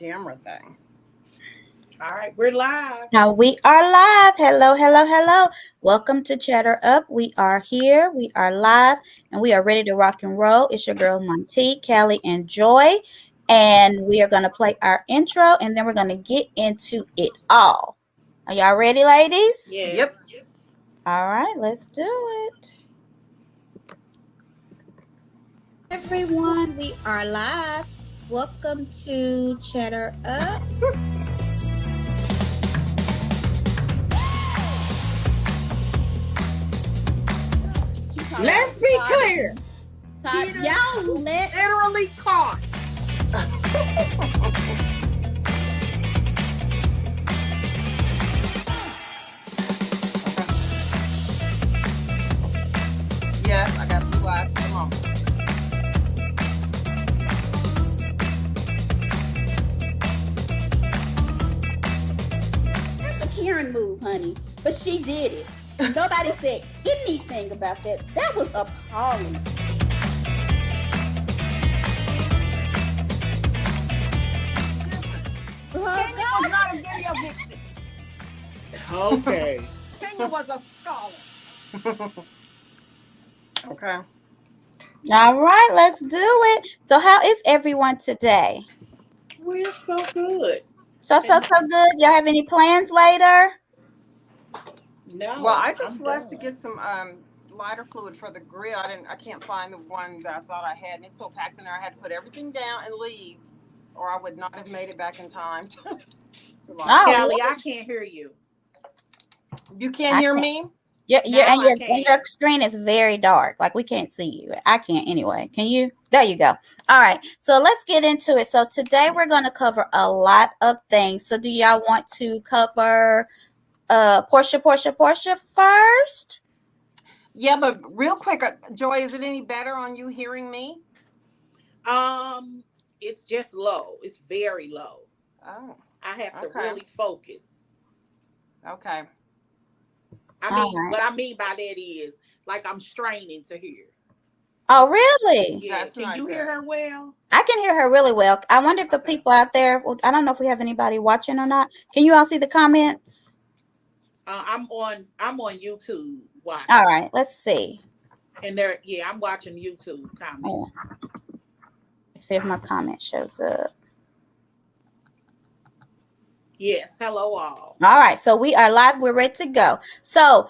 camera thing. All right, we're live. Now we are live. Hello, hello, hello. Welcome to Chatter Up. We are here. We are live, and we are ready to rock and roll. It's your girl Monique, Callie, and Joy, and we are going to play our intro, and then we're going to get into it all. Are y'all ready, ladies? Yes. Yep. All right, let's do it. Everyone, we are live. Welcome to Chatter Up. Let's be clear. Y'all Literally caught. Yes, I got blue eyes. Come on. That's a Karen move, honey. But she did it. Nobody said anything about that. That was appalling. Kenya was not a video vixen. Okay. Kenya was a scholar. Okay. All right, let's do it. So how is everyone today? We're so good. So good. Y'all have any plans later? No. Well, I just I'm left done. to get some lighter fluid for the grill. I can't find the one that I thought I had, and it's so packed in there. I had to put everything down and leave, or I would not have made it back in time. Callie, I can't hear you. You can't hear me? Your screen is very dark. Like we can't see you. I can't anyway. Can you? There you go. All right. So let's get into it. So today we're going to cover a lot of things. So do y'all want to cover Porsha first? Yeah, but real quick, Joy, is it any better on you hearing me? It's just low. It's very low. Oh. I have to really focus. Okay. I mean, what I mean by that is like I'm straining to hear. Oh, really? Yeah. Can you hear her well? I can hear her really well. I wonder if the people out there, I don't know if we have anybody watching or not. Can you all see the comments? I'm on YouTube watching. All right, let's see. And I'm watching YouTube comments. Let's see if my comment shows up. Yes, hello all. All right, so we are live. We're ready to go. So,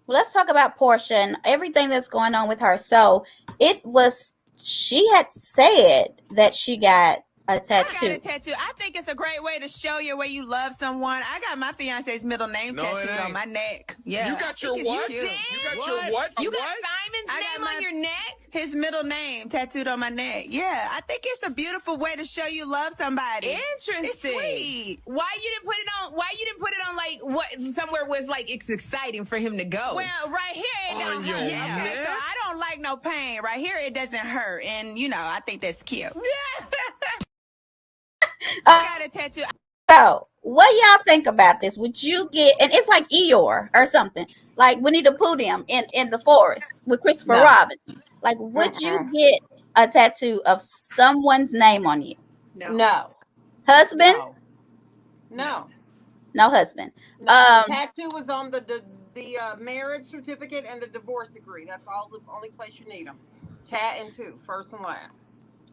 let's talk about Porsha and everything that's going on with her. So, she had said that she got a tattoo. I got a tattoo. I think it's a great way to show you where you love someone. I got my fiance's middle name tattooed on my neck. Yeah. You got your what? You got your what? You got Simon's name on your neck? His middle name tattooed on my neck. Yeah. I think it's a beautiful way to show you love somebody. Interesting. It's sweet. Why you didn't put it on like what somewhere was like it's exciting for him to go? Well, right here it don't hurt. Yeah. Okay, so I don't like no pain. Right here it doesn't hurt. And I think that's cute. I got a tattoo. So, what y'all think about this? Would you get, and it's like Eeyore or something, like Winnie the Pooh them in the forest with Christopher Robin. Like, would you get a tattoo of someone's name on you? No. Husband? No. No husband. No. The tattoo was on the marriage certificate and the divorce decree. That's all. The only place you need them. Tat and two, first and last.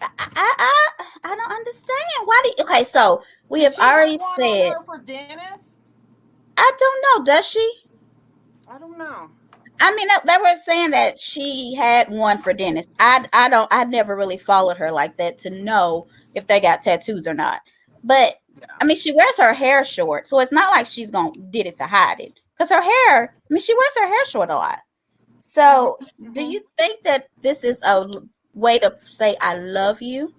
I don't understand. Why do you, okay, so we have already said her for Dennis? I don't know, does she? I don't know. I mean, they were saying that she had one for Dennis. I never really followed her like that to know if they got tattoos or not. But I mean, she wears her hair short, so it's not like she's did it to hide it. Because her hair, I mean, she wears her hair short a lot. So do you think that this is a way to say I love you?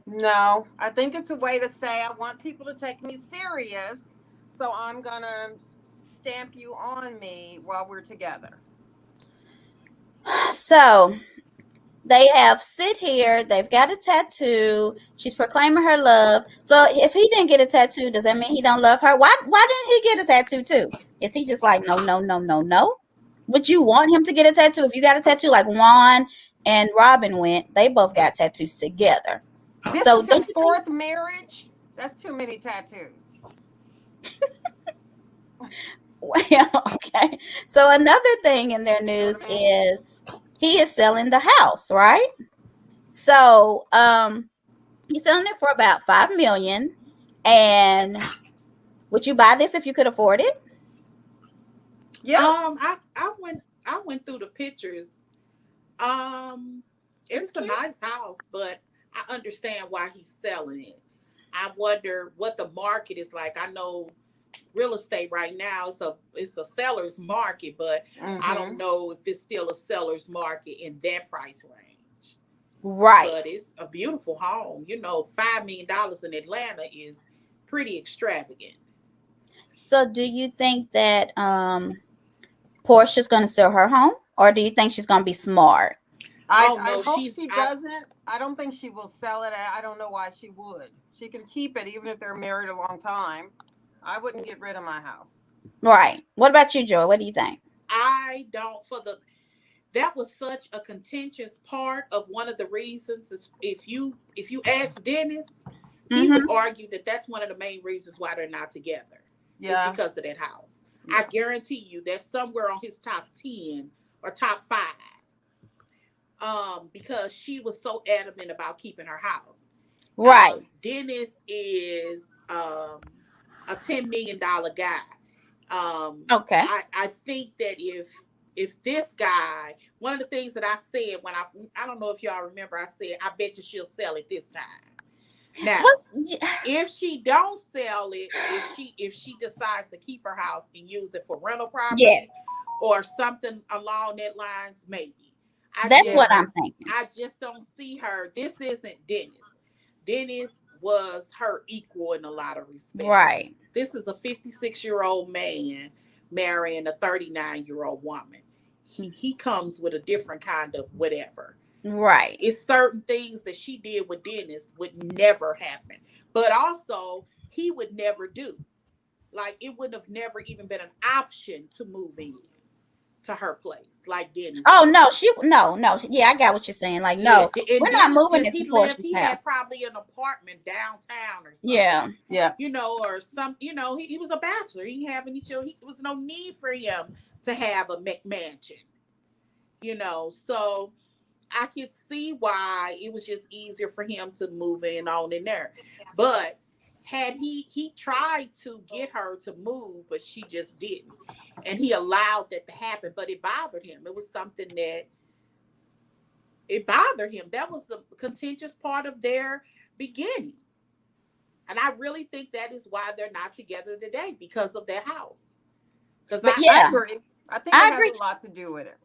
No, I think it's a way to say I want people to take me serious, so I'm gonna stamp you on me while we're together. So they have sit here, they've got a tattoo, she's proclaiming her love. So if he didn't get a tattoo, does that mean he don't love her? Why didn't he get a tattoo too? Is he just like no? Would you want him to get a tattoo? If you got a tattoo like Juan and Robin went, they both got tattoos together. This So is don't his you think? fourth marriage. That's too many tattoos. Well, okay. So another thing in their You know news what I mean? is he is selling the house, right? So he's selling it for about 5 million. And would you buy this if you could afford it? Yeah. I went through the pictures. It's a cute. nice house, but I understand why he's selling it. I wonder what the market is like. I know real estate right now is a seller's market, but I don't know if it's still a seller's market in that price range. Right. But it's a beautiful home. You know, $5 million in Atlanta is pretty extravagant. So do you think that Portia's going to sell her home, or do you think she's going to be smart? I hope she doesn't. I don't think she will sell it. I don't know why she would. She can keep it even if they're married a long time. I wouldn't get rid of my house. Right. What about you, Joy? What do you think? I don't that was such a contentious part of one of the reasons. Is if you ask Dennis, he would argue that that's one of the main reasons why they're not together. Yeah, it's because of that house. Yeah. I guarantee you that's somewhere on his top 10 or top 5. Because she was so adamant about keeping her house. Right. Dennis is a $10 million guy. Okay. I think that if this guy, one of the things that I said when I don't know if y'all remember, I said I bet you she'll sell it this time. Now, if she don't sell it, if she decides to keep her house and use it for rental property, yes, or something along that lines, maybe. That's what I'm thinking. I just don't see her. This isn't Dennis. Dennis was her equal in a lot of respects. Right. This is a 56-year-old man marrying a 39-year-old woman. He comes with a different kind of whatever. Right. It's certain things that she did with Dennis would never happen. But also, he would never do. Like, it would have never even been an option to move in to her place like Dennis. Oh no, no. Yeah, I got what you're saying. Like, no, yeah. We're not moving into Portia's he house. had probably an apartment downtown or something. Yeah. Yeah. You know, or some, you know, he was a bachelor. He didn't have any children. There was no need for him to have a McMansion. You know, so I could see why it was just easier for him to move on in there. But had he tried to get her to move, but she just didn't. And he allowed that to happen, but it bothered him. It was something that it bothered him. That was the contentious part of their beginning. And I really think that is why they're not together today, because of their house. Because I agree. I think it has a lot to do with it.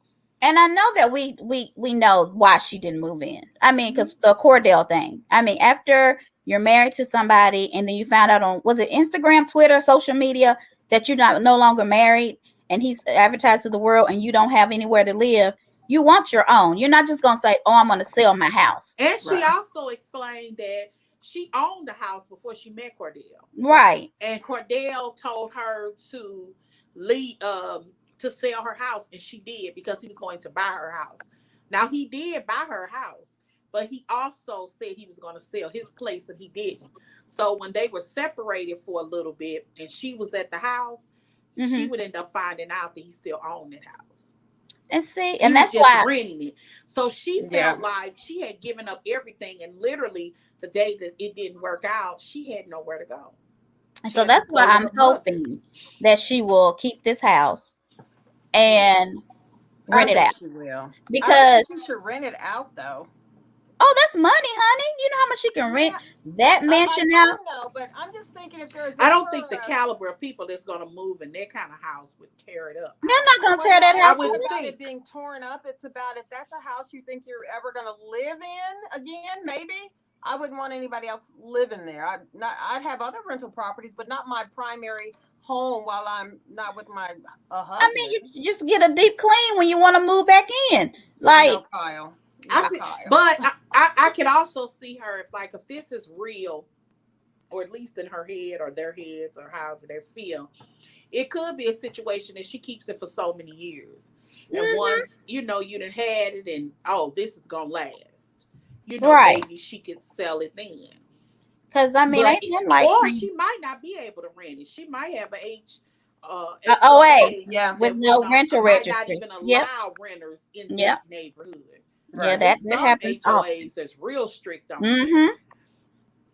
And I know that we know why she didn't move in. I mean, because the Cordell thing. I mean, after you're married to somebody and then you found out on, was it Instagram, Twitter, social media, that you're no longer married, and he's advertised to the world and you don't have anywhere to live, you want your own. You're not just going to say, oh, I'm going to sell my house. And she also explained that she owned the house before she met Cordell. Right. And Cordell told her to leave, to sell her house, and she did, because he was going to buy her house. Now, he did buy her house, but he also said he was going to sell his place, and he didn't. So when they were separated for a little bit and she was at the house, she would end up finding out that he still owned that house. And see, and that's why renting it. So she felt like she had given up everything, and literally the day that it didn't work out, she had nowhere to go. So that's why I'm hoping that she will keep this house and rent it out. She will. Because she should rent it out, though. Oh, that's money, honey. You know how much you can rent that mansion out? No, but I'm just thinking if there's. I don't think the caliber of people that's going to move in that kind of house would tear it up. They're not going to tear that house up. It's about it being torn up. It's about if that's a house you think you're ever going to live in again, maybe. I wouldn't want anybody else living there. I'd have other rental properties, but not my primary home while I'm not with my husband. I mean, you just get a deep clean when you want to move back in. Like, no, Kyle. But I could also see her if this is real, or at least in her head or their heads or however they feel, it could be a situation that she keeps it for so many years. And once, you done had it and, this is going to last. Right. maybe she could sell it then. Because I mean, But ain't nothing like or she might not be able to rent it. She might have a OA HOA Yeah. with that no rental might not registry. even Yep. allow renters in Yep. that neighborhood. Yeah, Right. that Some happens often. HOAs that's real strict on Mm-hmm. that.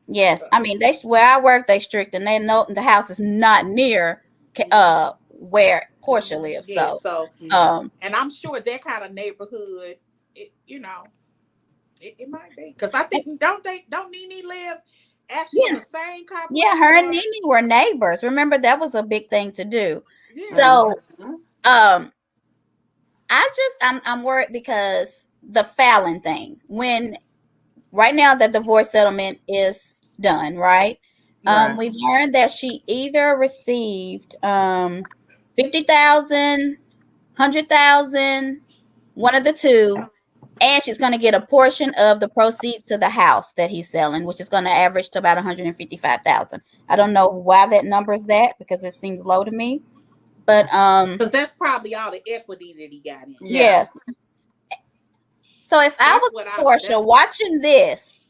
Yes, So, I mean where I work, they strict, and they know the house is not near where Porsha lives. yeah. So So, Yeah. and I'm sure that kind of neighborhood, it might be because I think don't Nene live actually in yeah, the same yeah, complex her with and her? Nene were neighbors. Remember that was a big thing to do. Yeah. So Mhm. I'm worried because the Fallon thing. When right now the divorce settlement is done, right? Right. We learned that she either received 50,000, 100,000, one of the two, and she's going to get a portion of the proceeds to the house that he's selling, which is going to average to about 155,000. I don't know why that number is that because it seems low to me, but Because that's probably all the equity that he got in. Yeah. yes. So if I was Porsha watching this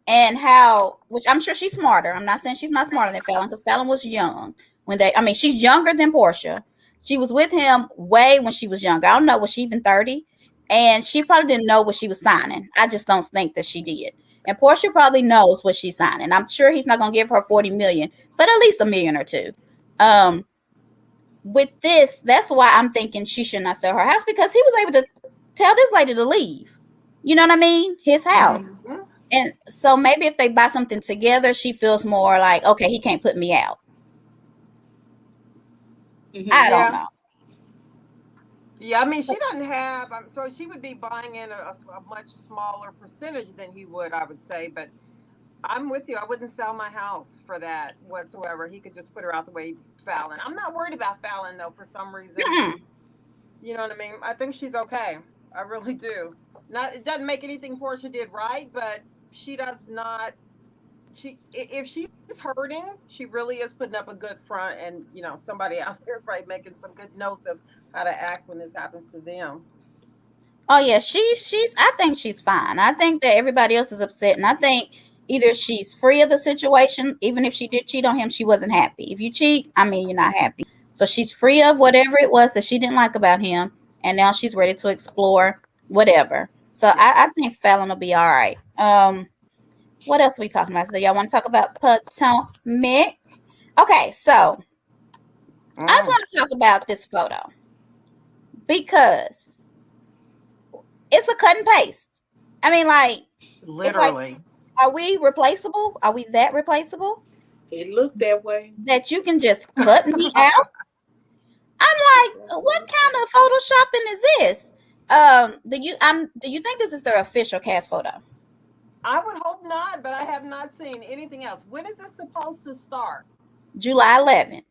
and how, which I'm sure she's smarter. I'm not saying she's not smarter than Fallon because Fallon was young she's younger than Porsha. She was with him way when she was younger. I don't know, was she even 30? And she probably didn't know what she was signing. I just don't think that she did. And Porsha probably knows what she's signing. I'm sure he's not going to give her 40 million, but at least $1 million or $2 million. With this, that's why I'm thinking she should not sell her house because he was able to tell this lady to leave. You know what I mean? His house. Mhm. And so maybe if they buy something together, she feels more like, okay, he can't put me out. I don't know. Yeah, I mean, she doesn't have, so she would be buying in a much smaller percentage than he would, I would say. But I'm with you. I wouldn't sell my house for that whatsoever. He could just put her out the way Fallon. I'm not worried about Fallon, though, for some reason. You know what I mean? I think she's okay. I really do. It doesn't make anything Porsha did right, but she does not. If she's hurting, she really is putting up a good front, and somebody out there is probably making some good notes of how to act when this happens to them. Oh yeah, she's I think she's fine. I think that everybody else is upset, and I think either she's free of the situation, even if she did cheat on him, she wasn't happy. If you cheat, I mean you're not happy. So she's free of whatever it was that she didn't like about him, and now she's ready to explore whatever. So I think Fallon will be all right. What else are we talking about? So y'all want to talk about Potomac? Okay, so I just want to talk about this photo because it's a cut and paste. I mean, like, literally. Are we replaceable? Are we that replaceable? It looked that way. That you can just cut me out? I'm like, what kind of photoshopping is this? Do you think this is their official cast photo? I would hope not, but I have not seen anything else. When is this supposed to start? July 11th.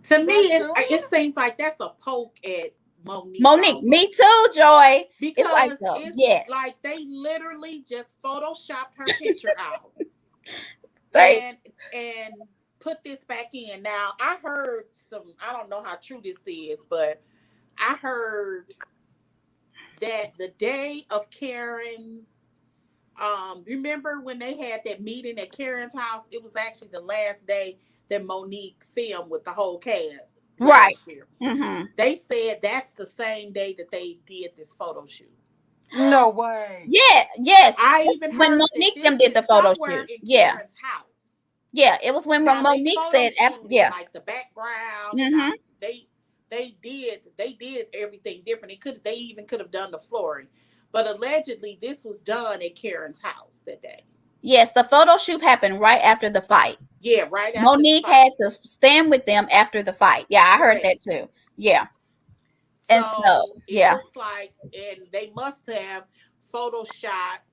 To me, it seems like that's a poke at Monique. Monique, me too, Joy. Because it's like they literally just photoshopped her picture out and put this back in. Now, I heard I don't know how true this is, but I heard that the day of Karen's, remember when they had that meeting at Karen's house? It was actually the last day that Monique filmed with the whole cast. Right. Mm-hmm. They said that's the same day that they did this photo shoot. No way. Yeah, yes. I even heard when Monique them did the photo shoot. Yeah. Karen's house. Yeah, it was when Monique said, yeah, like the background. Mm-hmm. They did everything different. They even could have done the flooring, but allegedly this was done at Karen's house that day. Yes, the photo shoot happened right after the fight. Yeah, right after Monique had to stand with them after the fight. Yeah, I heard that too. Yeah. So it looks like, and they must have photoshopped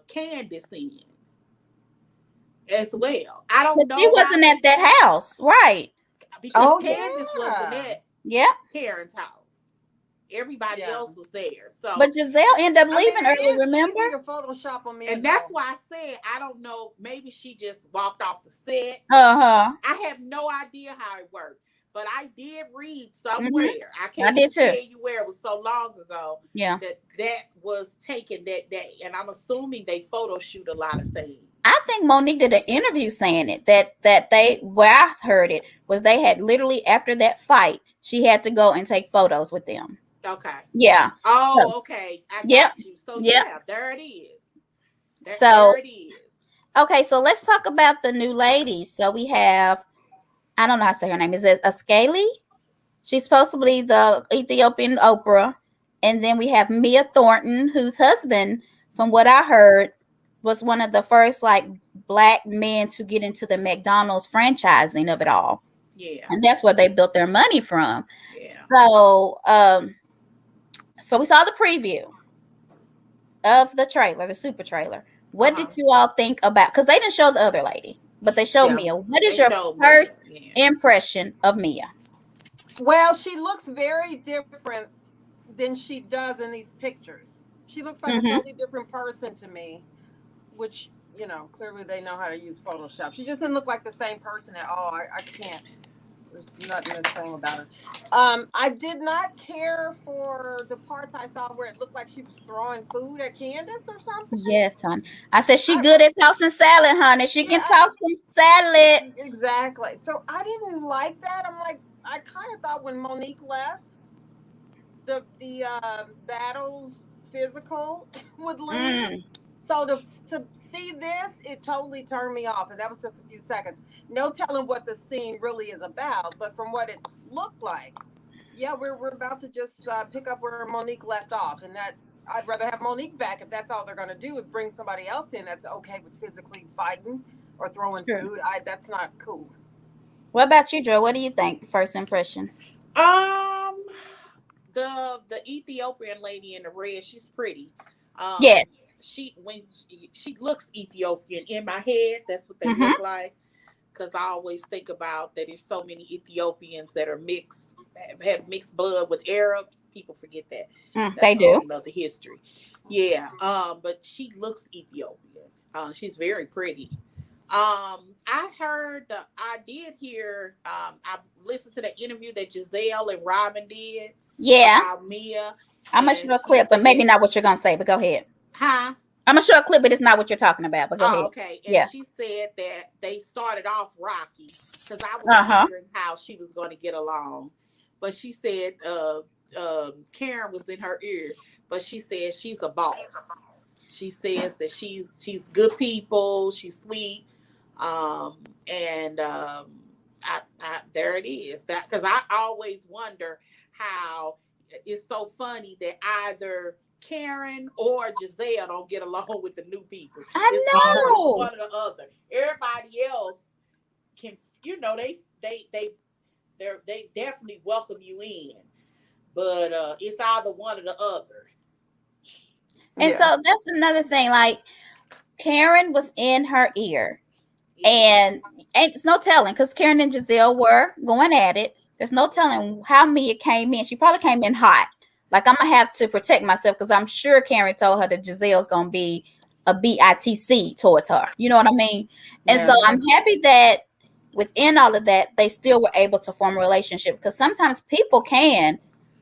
Candace in as well. I don't know. She wasn't at that house, right? Because Candace wasn't at Karen's house. Everybody else was there. So, but Gizelle ended up leaving early. Remember? Photoshop on me, and that's why I said I don't know. Maybe she just walked off the set. I have no idea how it worked. but I did read somewhere. I I can't did even too. tell you where, it was so long ago. Yeah. That was taken that day, and I'm assuming they photo shoot a lot of things. I think Monique did an interview saying it that they where I heard it was they had literally after that fight she had to go and take photos with them. Okay. Yeah. Oh, So, okay. I yep. got you. So Yep. yeah, there it is. So There it is. okay, so let's talk about the new ladies. So we have, I don't know how to say her name. Is it Askeli? She's supposed to be the Ethiopian Oprah. And then we have Mia Thornton, whose husband, from what I heard, was one of the first like black men to get into the McDonald's franchising of it all. Yeah. And that's where they built their money from. Yeah. So so we saw the preview of the trailer, the super trailer. What did you all think about, because they didn't show the other lady, but they showed Mia. What is your first impression of Mia? Well, she looks very different than she does in these pictures. She looks like a totally different person to me, which, you know, clearly they know how to use Photoshop. She just didn't look like the same person at all. I can't. There's nothing the same about her. I did not care for the parts I saw where it looked like she was throwing food at Candace or something. Yes, hon. I said she good at tossing salad, honey. She can toss some salad. Exactly. So I didn't like that. I'm like, I kind of thought when Monique left, the battles physical would leave. So to see this, it totally turned me off, and that was just a few seconds. No telling what the scene really is about, but from what it looked like, yeah, we're about to just pick up where Monique left off, and that I'd rather have Monique back if that's all they're going to do is bring somebody else in that's okay with physically fighting or throwing food. That's not cool. What about you, Joe? What do you think? First impression? The Ethiopian lady in the red, she's pretty. Yes. She looks Ethiopian in my head. That's what they look like. Because I always think about that there's so many Ethiopians that are have mixed blood with Arabs. People forget that. They do. Another history. Yeah. But she looks Ethiopian. She's very pretty. I did hear. I listened to the interview that Gizelle and Robin did. Yeah. About Mia. I'm gonna show a clip, but maybe not what you're gonna say. But go ahead. Huh? I'm gonna show a clip, but it's not what you're talking about. But go ahead. Okay. And she said that they started off rocky because I was wondering how she was going to get along. But she said Karen was in her ear, but she said she's a boss. She says that she's good people, she's sweet, and there it is. That because I always wonder how it's so funny that either Karen or Gizelle don't get along with the new people. I know. One or the other. Everybody else can, they definitely welcome you in, but it's either one or the other. And so that's another thing. Like Karen was in her ear, and it's no telling because Karen and Gizelle were going at it. There's no telling how Mia came in. She probably came in hot. Like, I'm going to have to protect myself because I'm sure Karen told her that Giselle's going to be a BITC towards her. You know what I mean? And so I'm happy that within all of that, they still were able to form a relationship because sometimes people can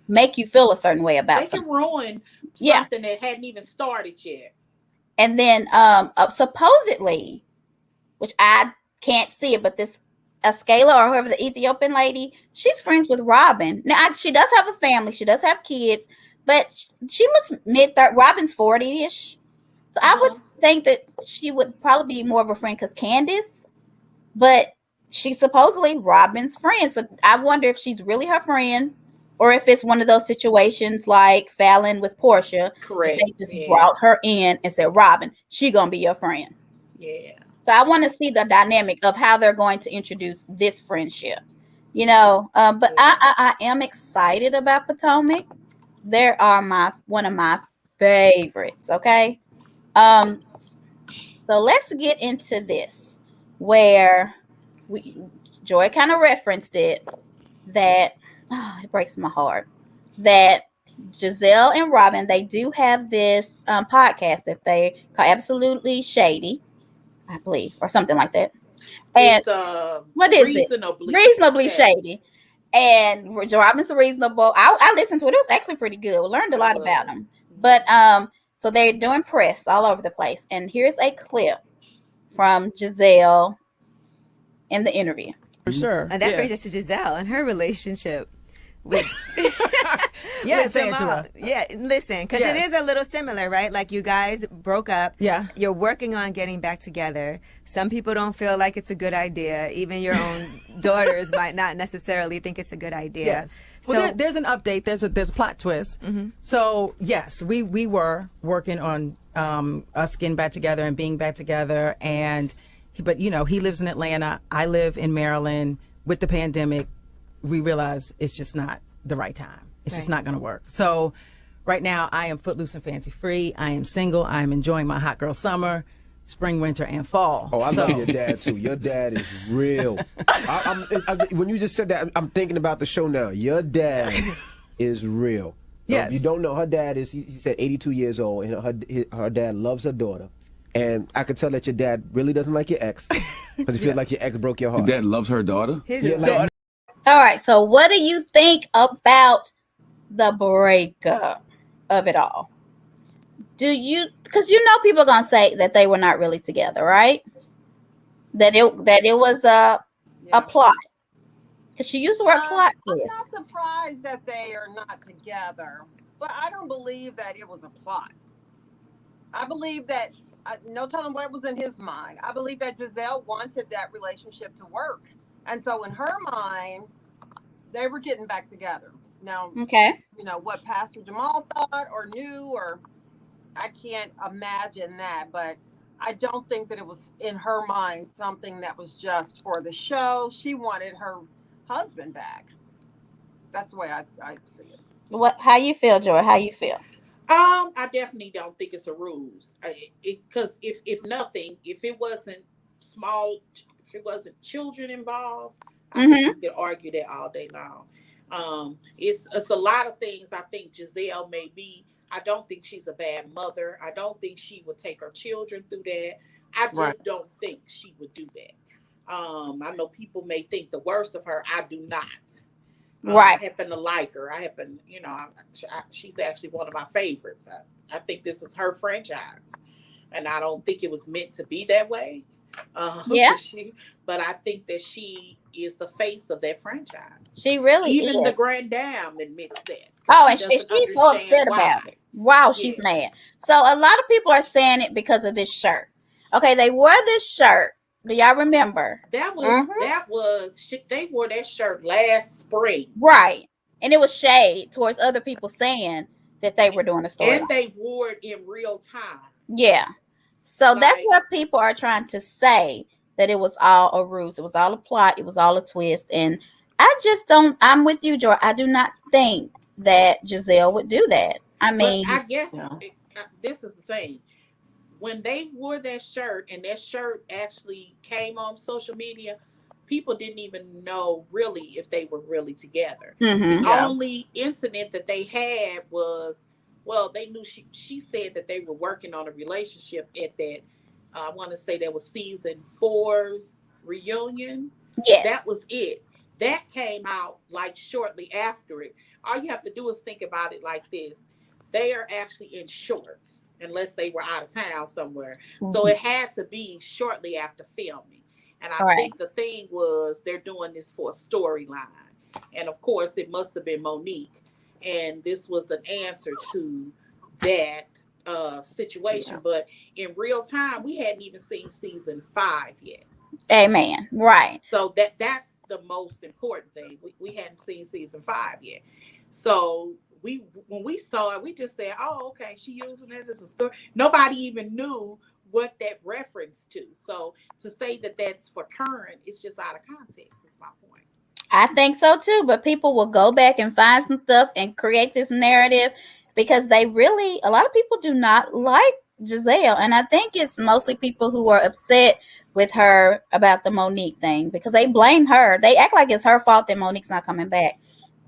make you feel a certain way about something. They can ruin something that hadn't even started yet. And then supposedly, which I can't see it, but this Askela or whoever the Ethiopian lady, she's friends with Robin. Now she does have a family, she does have kids, but she looks mid-30s. Robin's 40-ish, so I would think that she would probably be more of a friend because Candace, but she's supposedly Robin's friend. So I wonder if she's really her friend or if it's one of those situations like Fallon with Porsha. Correct. They just brought her in and said, Robin, she gonna be your friend. Yeah. So I want to see the dynamic of how they're going to introduce this friendship, but I am excited about Potomac. They are one of my favorites. Okay. So let's get into this where Joy kind of referenced it that it breaks my heart that Gizelle and Robin, they do have this podcast that they call Absolutely Shady, I believe, or something like that. And it's what is reasonably it? Reasonably shady. And Robin's Reasonable. I listened to it. It was actually pretty good. We learned a lot about him. But so they're doing press all over the place. And here's a clip from Gizelle in the interview. For sure. And that brings us to Gizelle and her relationship with Yes, with Jamal. Angela. Yeah, listen, because it is a little similar, right? Like you guys broke up. Yeah. You're working on getting back together. Some people don't feel like it's a good idea. Even your own daughters might not necessarily think it's a good idea. Yes. Well, there's an update. There's a plot twist. So yes, we were working on us getting back together and being back together. But he lives in Atlanta. I live in Maryland. With the pandemic, we realized it's just not the right time. It's just not going to work. So right now I am footloose and fancy free. I am single. I am enjoying my hot girl summer, spring, winter, and fall. Oh, I love your dad too. Your dad is real. When you just said that, I'm thinking about the show now. Your dad is real. Yes. You don't know, her dad is, he said 82 years old, and her dad loves her daughter. And I could tell that your dad really doesn't like your ex, because he feels like your ex broke your heart. Your dad loves her daughter? All right. So what do you think about the breakup of it all? Because people are going to say that they were not really together, right? That it was a plot. Because she used the word plot. I'm not surprised that they are not together, but I don't believe that it was a plot. I believe that, no telling what was in his mind. I believe that Gizelle wanted that relationship to work. And so in her mind, they were getting back together. Now, what Pastor Jamal thought or knew, or I can't imagine that, but I don't think that it was in her mind something that was just for the show. She wanted her husband back. That's the way I see it. How you feel, Joy? How you feel? I definitely don't think it's a ruse. Because if nothing, if it wasn't children involved, I think we could argue that all day long. It's a lot of things. I think Gizelle may be. I don't think she's a bad mother. I don't think she would take her children through that. I just don't think she would do that. I know people may think the worst of her. I do not. I happen to like her. I happen, she's actually one of my favorites. I think this is her franchise, and I don't think it was meant to be that way. But I think that she is the face of that franchise. She really even is. the Grand Dame admits that. Oh, and she's so upset about it. Wow, she's mad. So a lot of people are saying it because of this shirt. Okay, they wore this shirt. Do y'all remember? That was they wore that shirt last spring. Right. And it was shade towards other people saying that they were doing a story. And they wore it in real time. Yeah. So that's what people are trying to say, that it was all a ruse. It was all a plot. It was all a twist. And I'm with you, Joy. I do not think that Gizelle would do that. I mean, but I guess this is the thing. When they wore that shirt, and that shirt actually came on social media, people didn't even know really if they were really together. The only incident that they had was, they knew she said that they were working on a relationship at that, I want to say that was season 4's reunion. Yes. That was it. That came out like shortly after it. All you have to do is think about it like this. They are actually in shorts, unless they were out of town somewhere. So it had to be shortly after filming. And I think the thing was, they're doing this for a storyline. And of course, it must have been Monique. And this was an answer to that situation. But in real time, we hadn't even seen season 5 yet. Amen. Right. So that's the most important thing. We hadn't seen season 5 yet. So when we saw it, we just said, oh, okay, she using it as a story. Nobody even knew what that reference to. So to say that that's for current, it's just out of context, is my point. I think so too, but people will go back and find some stuff and create this narrative, because a lot of people do not like Gizelle. And I think it's mostly people who are upset with her about the Monique thing, because they blame her. They act like it's her fault that Monique's not coming back.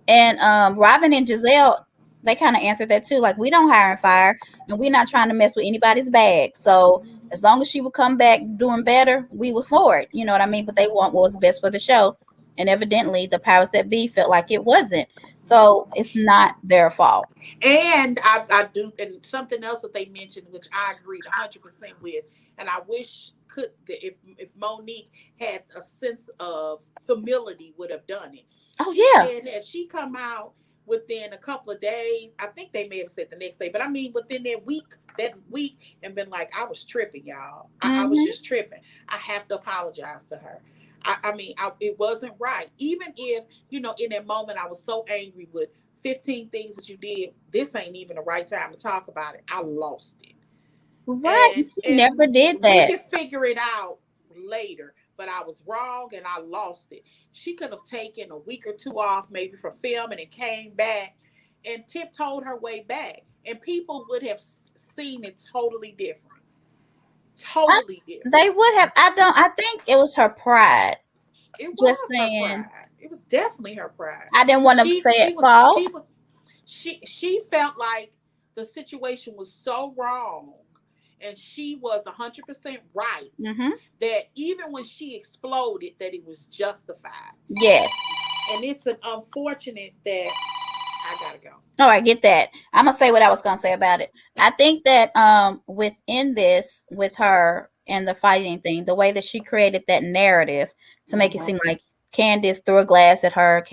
And Robin and Gizelle, they kind of answered that too. Like, we don't hire and fire, and we're not trying to mess with anybody's bag. So as long as she would come back doing better, we were for it. You know what I mean? But they want what was best for the show. And evidently the powers that be felt like it wasn't. So it's not their fault. And I do, and something else that they mentioned, which I agreed 100% with, and I wish if Monique had a sense of humility, would have done it. Oh She yeah. said that she come out within a couple of days. I think they may have said the next day, but I mean within that week, and been like, I was tripping, y'all. I was just tripping. I have to apologize to her. I mean, it wasn't right. Even if, in that moment I was so angry with 15 things that you did, this ain't even the right time to talk about it. I lost it. Right. And Never did that. We could figure it out later, but I was wrong and I lost it. She could have taken a week or two off, maybe from filming, and came back and tiptoed her way back. And people would have seen it totally different. Totally different. They would have. I think it was her pride. It was Just her saying. pride. It was definitely her pride. I didn't want to say it false. She felt like the situation was so wrong, and she was 100% right, that even when she exploded, that it was justified. Yes. And it's an unfortunate that I gotta go. Oh, I get that. I'm gonna say what I was gonna say about it. I think that within this, with her and the fighting thing, the way that she created that narrative to make it seem like Candace threw a glass at her,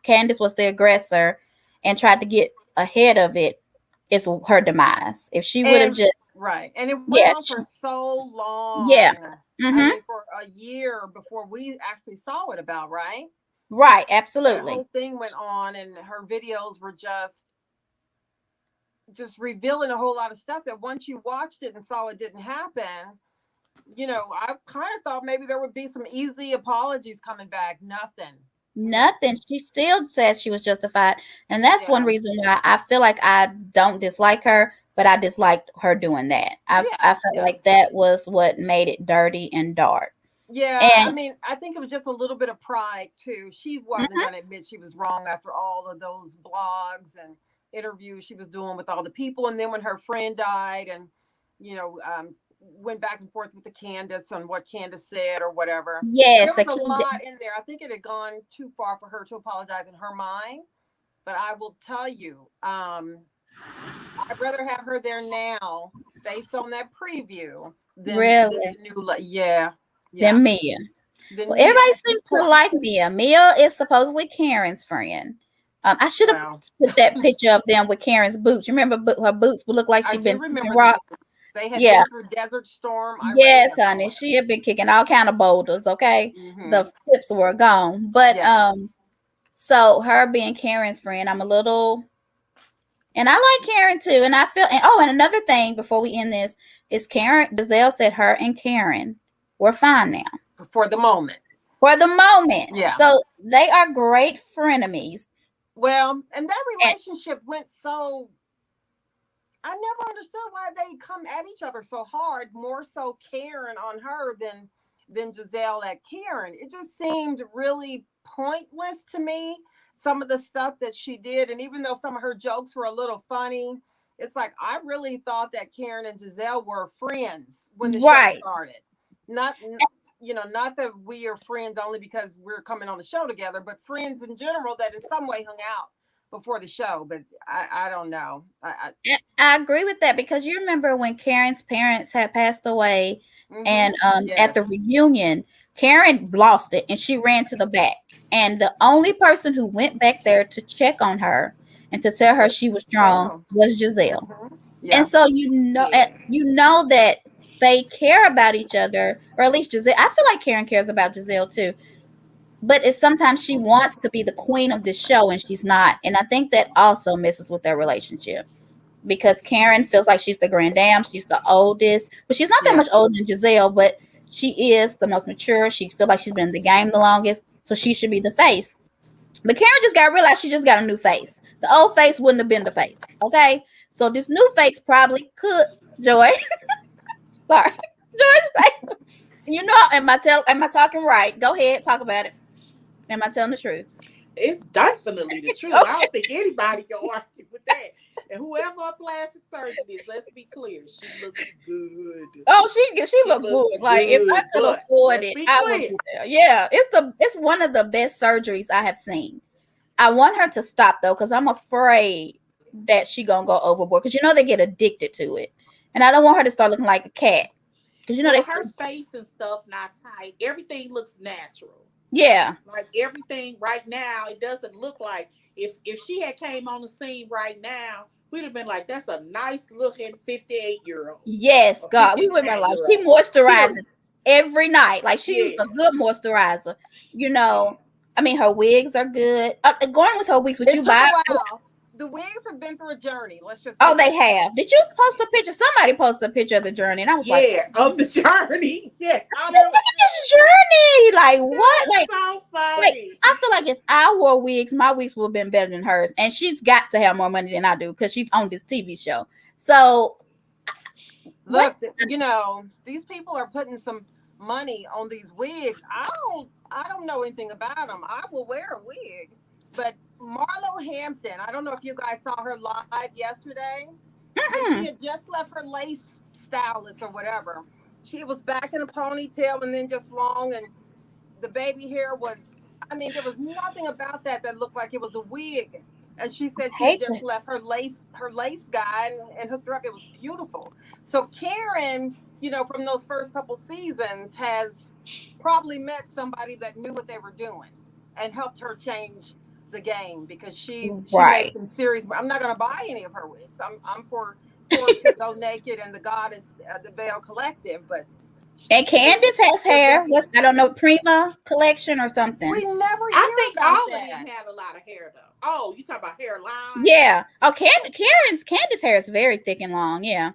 Candace was the aggressor and tried to get ahead of it, is her demise. If she would have just right, and it went on for so long. Yeah. I mean, for a year before we actually saw it about, right? Right, absolutely. The whole thing went on, and her videos were just revealing a whole lot of stuff that once you watched it and saw it didn't happen, I kind of thought maybe there would be some easy apologies coming back. Nothing. She still says she was justified. And that's one reason why I feel like I don't dislike her, but I disliked her doing that. I felt like that was what made it dirty and dark. Yeah, I mean, I think it was just a little bit of pride too. She wasn't going to admit she was wrong after all of those blogs and interviews she was doing with all the people. And then when her friend died and, went back and forth with the Candace on what Candace said or whatever. Yes. There was a lot in there. I think it had gone too far for her to apologize in her mind. But I will tell you, I'd rather have her there now based on that preview than than Mia. Everybody seems to like Mia. Mia is supposedly Karen's friend. I should have put that picture up there with Karen's boots. You remember her boots would look like she'd been rock. They had been through Desert Storm. Yes, honey. She had been kicking all kind of boulders. Okay, the tips were gone, but so her being Karen's friend, I'm a little, and I like Karen too, and I feel, and another thing before we end this is Gizelle said her and Karen were fine now for the moment. Yeah. So they are great frenemies. Well, and that relationship went so. I never understood why they come at each other so hard. More so Karen on her than Gizelle at Karen. It just seemed really pointless to me. Some of the stuff that she did, and even though some of her jokes were a little funny, it's like I really thought that Karen and Gizelle were friends when the show started. Not that we are friends only because we're coming on the show together, but friends in general that in some way hung out before the show. But I don't know. I agree with that, because you remember when Karen's parents had passed away, and at the reunion, Karen lost it and she ran to the back, and the only person who went back there to check on her and to tell her she was strong was Gizelle. And so you know that they care about each other, or at least Gizelle. I feel like Karen cares about Gizelle too, but it's sometimes she wants to be the queen of this show and she's not. And I think that also messes with their relationship, because Karen feels like she's the grand dame, she's the oldest, but she's not that much older than Gizelle, but she is the most mature. She feels like she's been in the game the longest, so she should be the face. But Karen just got to realize she just got a new face. The old face wouldn't have been the face. Okay, so this new face probably could. Joy, sorry, Joy's face. Am I talking right? Go ahead, talk about it. Am I telling the truth? It's definitely the truth. Okay. I don't think anybody can argue with that. And whoever a plastic surgeon is, let's be clear, she looks good. Oh, she look looks good. Like if I good, could but afford let's it, be I would clear. do that. Yeah, it's one of the best surgeries I have seen. I want her to stop though, because I'm afraid that she gonna go overboard. Because they get addicted to it, and I don't want her to start looking like a cat. Because Well, they her face and stuff not tight. Everything looks natural. yeah. Like everything right now, it doesn't look like if she had came on the scene right now, we'd have been like, that's a nice looking 58-year-old. Yes, Or God, we would be like, she 59-year-old. moisturizes every night. Like she used Yeah. a good moisturizer. I mean, her wigs are good. Going with her wigs, would It you took buy? a while. The wigs have been through a journey. Let's just. Oh, put they that. have. Did you post a picture? Somebody posted a picture of the journey, and I was like, Yeah, of the journey. Yeah. I said, look at this journey. Like what? Like, so funny. like I feel like if I wore wigs, my wigs would have been better than hers. And she's got to have more money than I do because she's on this TV show. So Look, these people are putting some money on these wigs. I don't know anything about them. I will wear a wig, but Marlo Hampton, I don't know if you guys saw her live yesterday. She had just left her lace stylist or whatever. She was back in a ponytail and then just long, and the baby hair was, there was nothing about that looked like it was a wig. And she said she had just left her lace guy and hooked her up. It was beautiful. So Karen, from those first couple seasons, has probably met somebody that knew what they were doing and helped her change the game, because she made some serious. I'm not going to buy any of her wigs. I'm for Porsha, Go Naked, and the Goddess, the Veil Collective, but. And Candace has hair. I don't know, Prima collection or something. We never. I think all of them have a lot of hair though. Oh, you talking about hairline? Yeah. Oh, Candace hair is very thick and long. Yeah.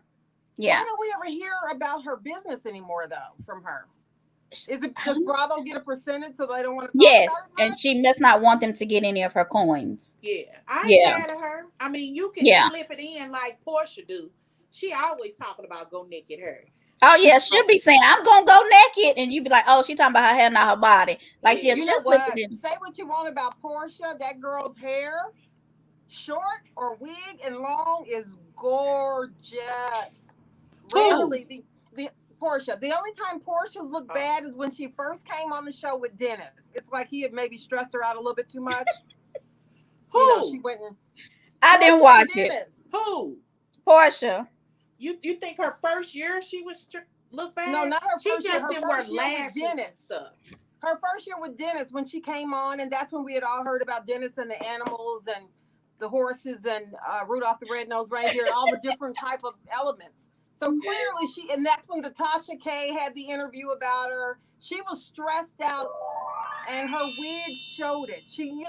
Yeah. Why don't we ever hear about her business anymore though from her? Does Bravo get a percentage so they don't want to talk yes, about it? And she must not want them to get any of her coins. Yeah. I ain't mad at her. I mean, you can slip it in like Porsha do. She always talking about Go Naked hair. Oh yeah, she'll be saying, I'm gonna go naked, and you be like, oh, she talking about her hair, not her body. Like she'll slip it in. Say what you want about Porsha. That girl's hair, short or wig and long, is gorgeous. Really, the Porsha. The only time Porsha's look bad is when she first came on the show with Dennis. It's like he had maybe stressed her out a little bit too much. Who? She went and I didn't watch it. Who? Porsha. You think her first year she was look bad? No, not her first year. She just didn't wear lashes and stuff. Her first year with Dennis, when she came on, and that's when we had all heard about Dennis and the animals and the horses and Rudolph the Red-Nosed Reindeer and all the different type of elements. So clearly and that's when Tasha K had the interview about her. She was stressed out and her wig showed it. She,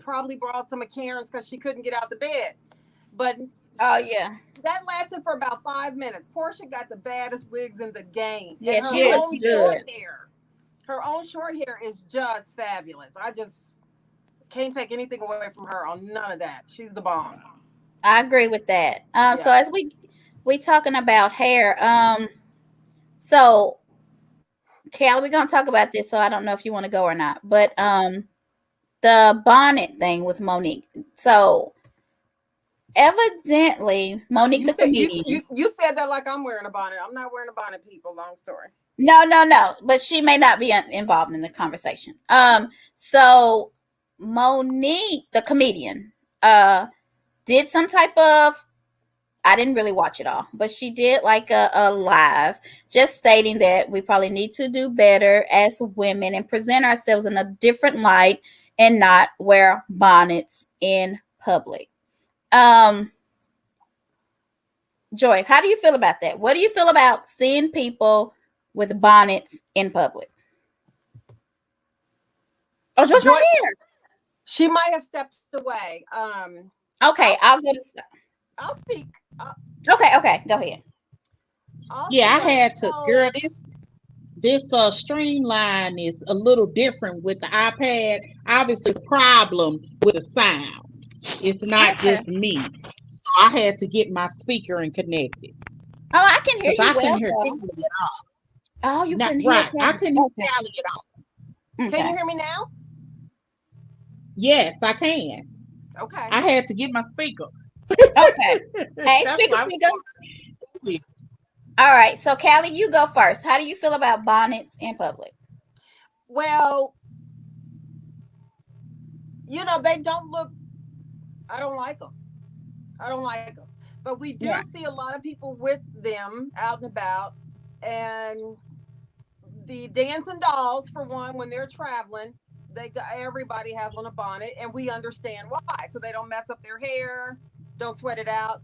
probably brought some of Karen's because she couldn't get out the bed. But oh yeah, that lasted for about 5 minutes. Porsha got the baddest wigs in the game. Yeah, she looks good. Her own short hair is just fabulous. I just can't take anything away from her on none of that. She's the bomb. I agree with that. So as we talking about hair, so Callie, we're gonna talk about this. So I don't know if you want to go or not, but the bonnet thing with Monique. So evidently, Monique the comedian. You said that like I'm wearing a bonnet. I'm not wearing a bonnet, people. Long story. No. But she may not be involved in the conversation. So Monique, the comedian, did some type of. I didn't really watch it all, but she did like a live, just stating that we probably need to do better as women and present ourselves in a different light and not wear bonnets in public. Joy, how do you feel about that? What do you feel about seeing people with bonnets in public? Oh, Joy's right here. She might have stepped away. Okay, I'll speak. Okay, go ahead. I had to, girl, this streamline is a little different with the iPad. Obviously, the problem with the sound. It's not just me. So I had to get my speaker and connect it. Oh, I can hear you well. I couldn't hear Callie at all. Oh, you couldn't hear right. I couldn't hear Callie at all. Can you hear me now? Yes, I can. Okay. I had to get my speaker. Okay. Hey, That's speaker, why I'm speaker. All right. So, Callie, you go first. How do you feel about bonnets in public? Well, they don't look. I don't like them. I don't like them. But we do Yeah. see a lot of people with them out and about, and the dancing dolls, for one, when they're traveling, everybody has on a bonnet, and we understand why. So they don't mess up their hair, don't sweat it out.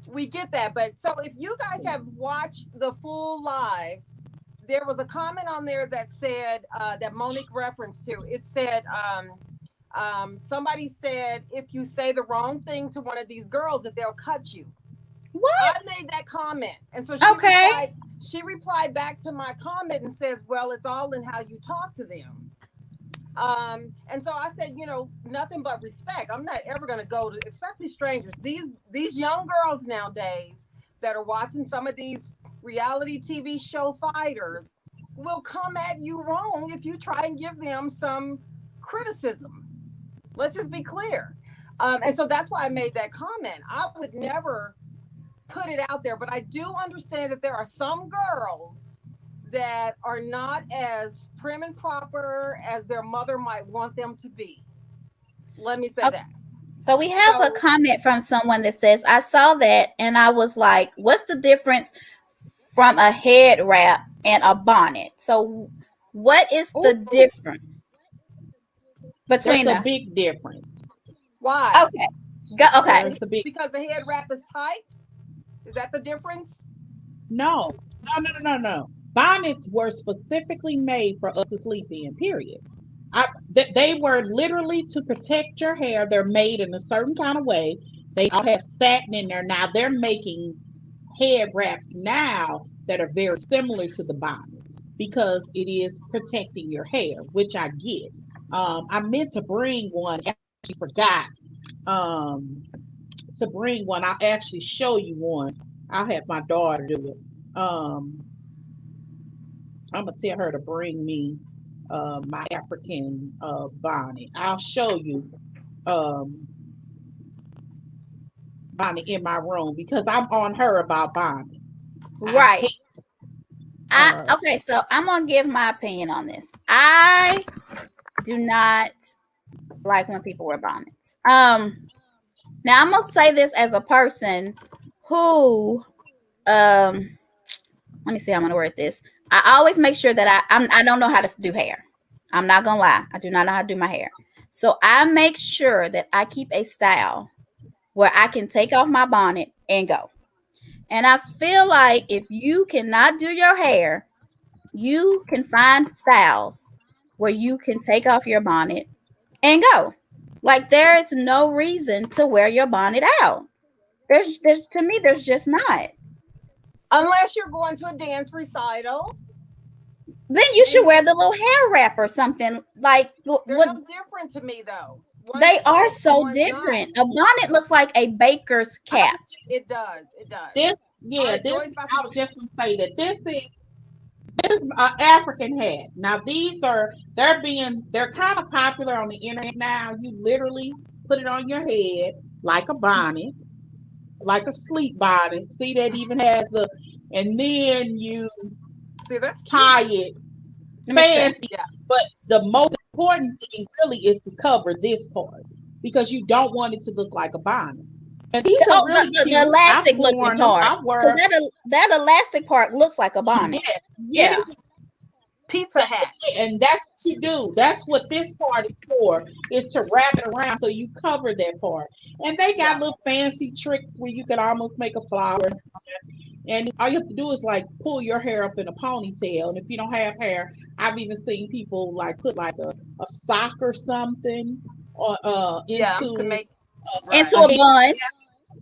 We get that. But so if you guys have watched the full live, there was a comment on there that said that Monique referenced to. It said somebody said if you say the wrong thing to one of these girls, that they'll cut you. What? I made that comment, and so she replied back to my comment and says, "Well, it's all in how you talk to them." And so I said, nothing but respect. I'm not ever going to go to, especially strangers. These young girls nowadays that are watching some of these reality TV show fighters will come at you wrong if you try and give them some criticism. Let's just be clear. And so that's why I made that comment. I would never put it out there, but I do understand that there are some girls that are not as prim and proper as their mother might want them to be. Let me say that. So we have a comment from someone that says, I saw that and I was like, what's the difference from a head wrap and a bonnet? So what is the difference between There's a big difference. Why? Okay. Okay. Because the head wrap is tight? Is that the difference? No. Bonnets were specifically made for us to sleep in, period. They were literally to protect your hair. They're made in a certain kind of way. They all have satin in there. Now they're making head wraps now that are very similar to the bonnet because it is protecting your hair, which I get. I meant to bring one. I actually forgot to bring one. I'll actually show you one. I'll have my daughter do it. I'm gonna tell her to bring me my African bonnet. I'll show you bonnet in my room because I'm on her about bonnet. Right. Okay, so I'm gonna give my opinion on this. I do not like when people wear bonnets. Now I'm gonna say this as a person who let me see how I'm gonna word this. I always make sure that I don't know how to do hair. I'm not gonna lie. I do not know how to do my hair. So I make sure that I keep a style where I can take off my bonnet and go. And I feel like if you cannot do your hair, you can find styles where you can take off your bonnet and go. Like there is no reason to wear your bonnet out. There's to me, there's just not. Unless you're going to a dance recital. Then you should wear the little hair wrap or something. Like they're no different to me though. They are so different. A bonnet looks like a baker's cap. It does. It does. I was just gonna say that this is an African hat. Now they're kind of popular on the internet now. You literally put it on your head like a bonnet, like a sleep bonnet. See, that even has and then you that's tie it fancy. Yeah. But the most important thing really is to cover this part because you don't want it to look like a bonnet. And these are really the elastic looking part. So that elastic part looks like a bonnet. Yeah. Pizza hat. And that's what you do. That's what this part is for, is to wrap it around so you cover that part. And they got little fancy tricks where you can almost make a flower. And all you have to do is like pull your hair up in a ponytail. And if you don't have hair, I've even seen people like put like a sock or something to make into a bun.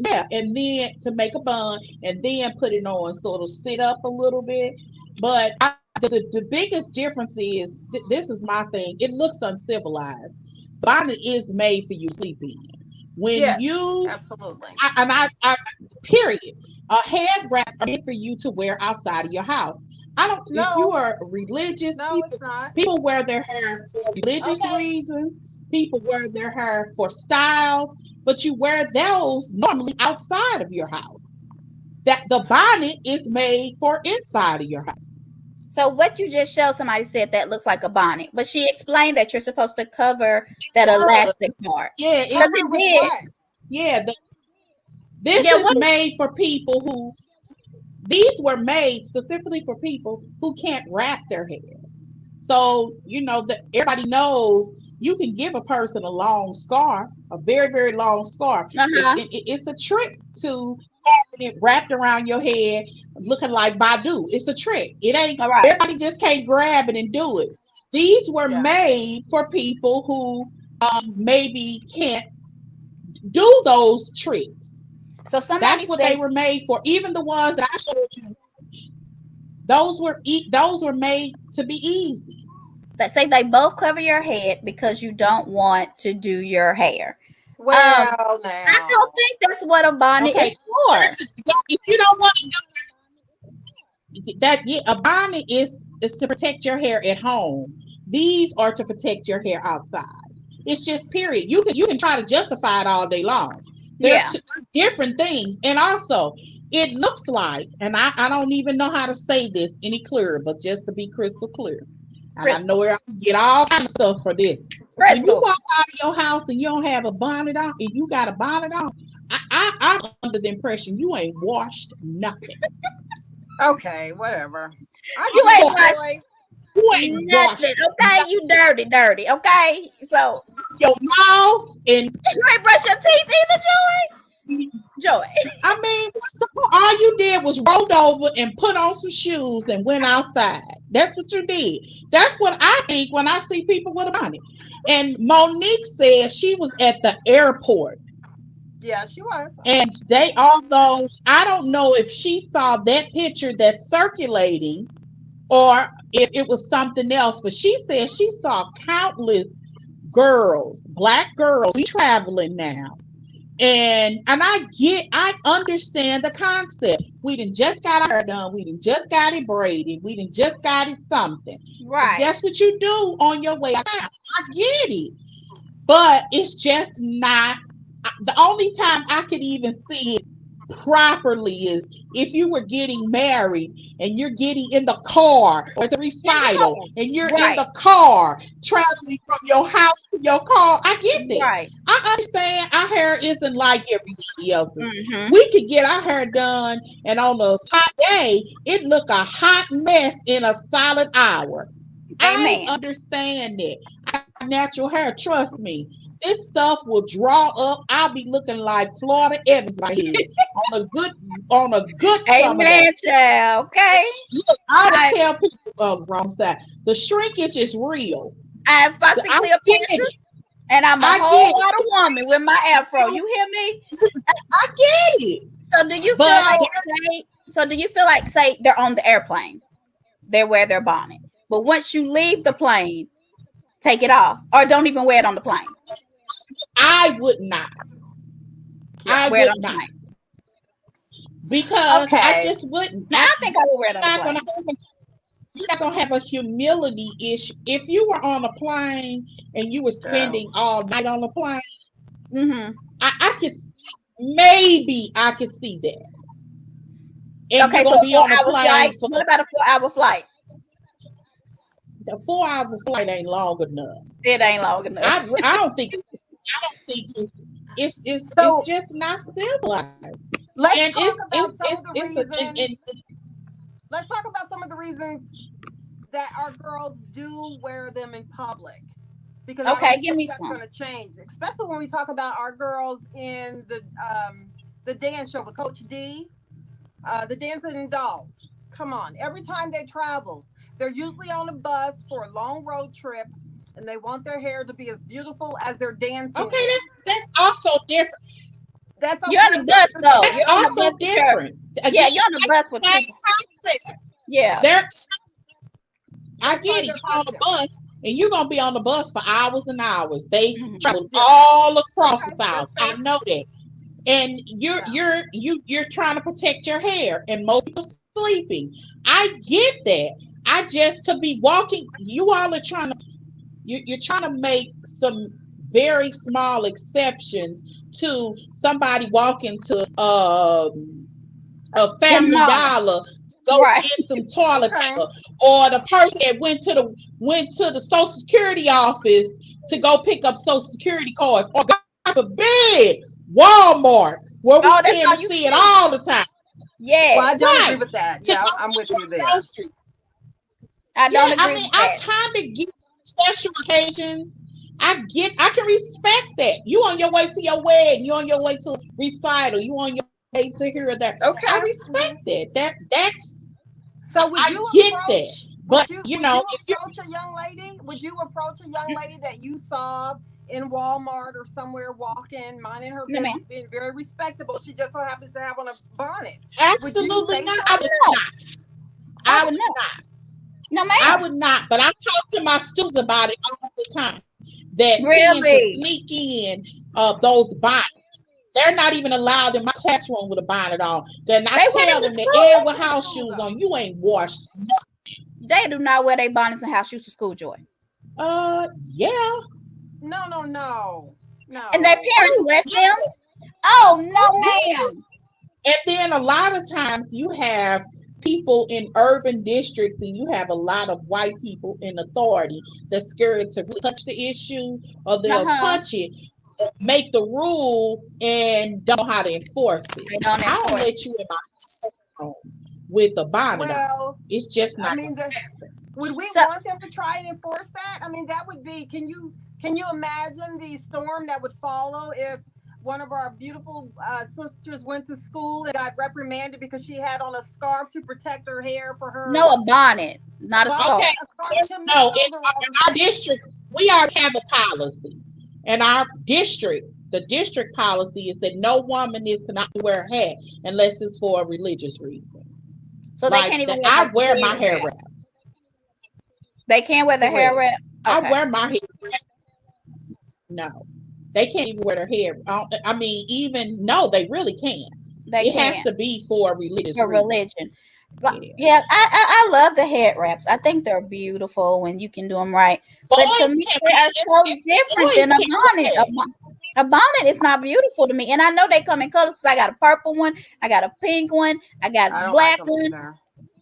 Yeah, and then to make a bun and then put it on so it'll sit up a little bit. But the biggest difference is, this is my thing, it looks uncivilized. Bonnet is made for you to sleep in. When you absolutely, I period. Head wraps are made for you to wear outside of your house. If you are religious, people wear their hair for religious reasons. People wear their hair for style. but you wear those normally outside of your house. That the bonnet is made for inside of your house. So what you just showed, somebody said that looks like a bonnet, but she explained that you're supposed to cover that elastic part. Yeah, because it did. What? Yeah, this Yeah, is what- made for people who. These were made specifically for people who can't wrap their hair. So everybody knows you can give a person a long scarf, a very very long scarf. Uh-huh. It's a trick to having it wrapped around your head, looking like Badu. It's a trick. It ain't. All right. Everybody just can't grab it and do it. These were made for people who maybe can't do those tricks. So somebody That's what said they were made for. Even the ones that I showed you, those were made to be easy. that say they both cover your head because you don't want to do your hair. Well, now. I don't think that's what a bonnet Okay. is for. If you don't want to do that, a bonnet is to protect your hair at home. These are to protect your hair outside. It's just period. You can try to justify it all day long. There's different things, and also it looks like, and I don't even know how to say this any clearer, but just to be crystal clear, and I know where I can get all kinds of stuff for this. When you walk out of your house and you don't have a bonnet on, and you got a bonnet on, I'm under the impression you ain't washed nothing. Okay, whatever. You ain't washed You ain't nothing. Okay, you dirty. Okay, so your mouth and you ain't brush your teeth either, Joy. I mean, what's the point? All you did was rolled over and put on some shoes and went outside. That's what you did. That's what I think when I see people with a bonnet. And Monique said she was at the airport. Yeah, she was. And although I don't know if she saw that picture that's circulating or if it was something else, but she said she saw countless girls, black girls, we traveling now. And I understand the concept. We done just got our hair done. We done just got it braided. We done just got it something. Right. That's what you do on your way out. I get it. But it's just not. The only time I could even see it properly is if you were getting married and you're getting in the car or at the recital and you're in the car traveling from your house to your car. I get that. Right. I understand our hair isn't like everybody else's. We could get our hair done and on a hot day, it look a hot mess in a solid hour. Amen. I understand that. I have natural hair, trust me. This stuff will draw up. I'll be looking like Florida Evans right here on a good summer day. Child, okay. Look, I tell people wrong side. The shrinkage is real. I'm physically a picture, and I'm a whole lot of woman with my afro. You hear me? I get it. So do you feel like say they're on the airplane, they wear their bonnet, but once you leave the plane, take it off or don't even wear it on the plane? I would not. I would not. Because I just wouldn't. I think I would wear it on the plane. You're not gonna have a humility issue. If you were on a plane and you were spending all night on the plane, I could see that. And okay, so 4 hour flight. What about a 4 hour flight? The 4 hour flight ain't long enough. It ain't long enough. I don't think it's just not civilized. Let's talk about some of the reasons that our girls do wear them in public. Because give me that's some. going to change, especially when we talk about our girls in the dance show with Coach D, the Dancing Dolls. Come on, every time they travel, they're usually on a bus for a long road trip, and they want their hair to be as beautiful as they're dancing. Okay, that's also different. That's okay. You're on the bus though. That's you're on the also bus different. Yeah, you're on the bus with people. Yeah. I get it. You're on the bus, and you're gonna be on the bus for hours and hours. They travel all across the South. I know that. And you're trying to protect your hair, and most people sleeping. I get that. I just to be walking. You all are trying to. You're trying to make some very small exceptions to somebody walking to a Family Dollar to go get some toilet paper, or the person that went to the Social Security office to go pick up Social Security cards, or God forbid, Walmart, where we tend to see it all the time. Yeah, well, I don't agree with that. Yeah, I'm with you there. I don't agree with that. I kind of get special occasions. I can respect that. You on your way to your wedding, you on your way to a recital, you on your way to here or there. Okay, I respect that. That's so. Would you approach? But would you approach a young lady? Would you approach a young lady that you saw in Walmart or somewhere walking, minding her business, being very respectable? She just so happens to have on a bonnet. Absolutely not. I would not. No, ma'am. I would not. But I talk to my students about it all the time. That tend to sneak in those bonnets. They're not even allowed in my classroom with a bonnet on. Then I tell them that with house shoes on, you ain't washed nothing. They do not wear their bonnets and house shoes to school, Joy. Yeah. No. And their parents let them? Oh, no, ma'am. And then a lot of times you have people in urban districts, and you have a lot of white people in authority that's scared to really touch the issue, or they'll touch it, make the rule, and don't know how to enforce it. I don't let you in my home with a bonnet on. It's just not. Would we want him to try and enforce that? I mean, that would be. Can you imagine the storm that would follow if one of our beautiful sisters went to school and got reprimanded because she had on a scarf to protect her hair for her? No, a bonnet, not a scarf. Okay. No, in our district, we already have a policy. In our district, the district policy is that no woman is to not wear a hat unless it's for a religious reason. So they can't even. I wear my hair wrap. They can't wear the hair wrap. I wear my hair wrap. No. They can't even wear their hair. I mean, they really can't. It has to be for a religious religion. Yeah, I love the head wraps. I think they're beautiful when you can do them right. But to me, they are so different than a bonnet. A bonnet is not beautiful to me. And I know they come in colors. I got a purple one. I got a pink one. I got a black one.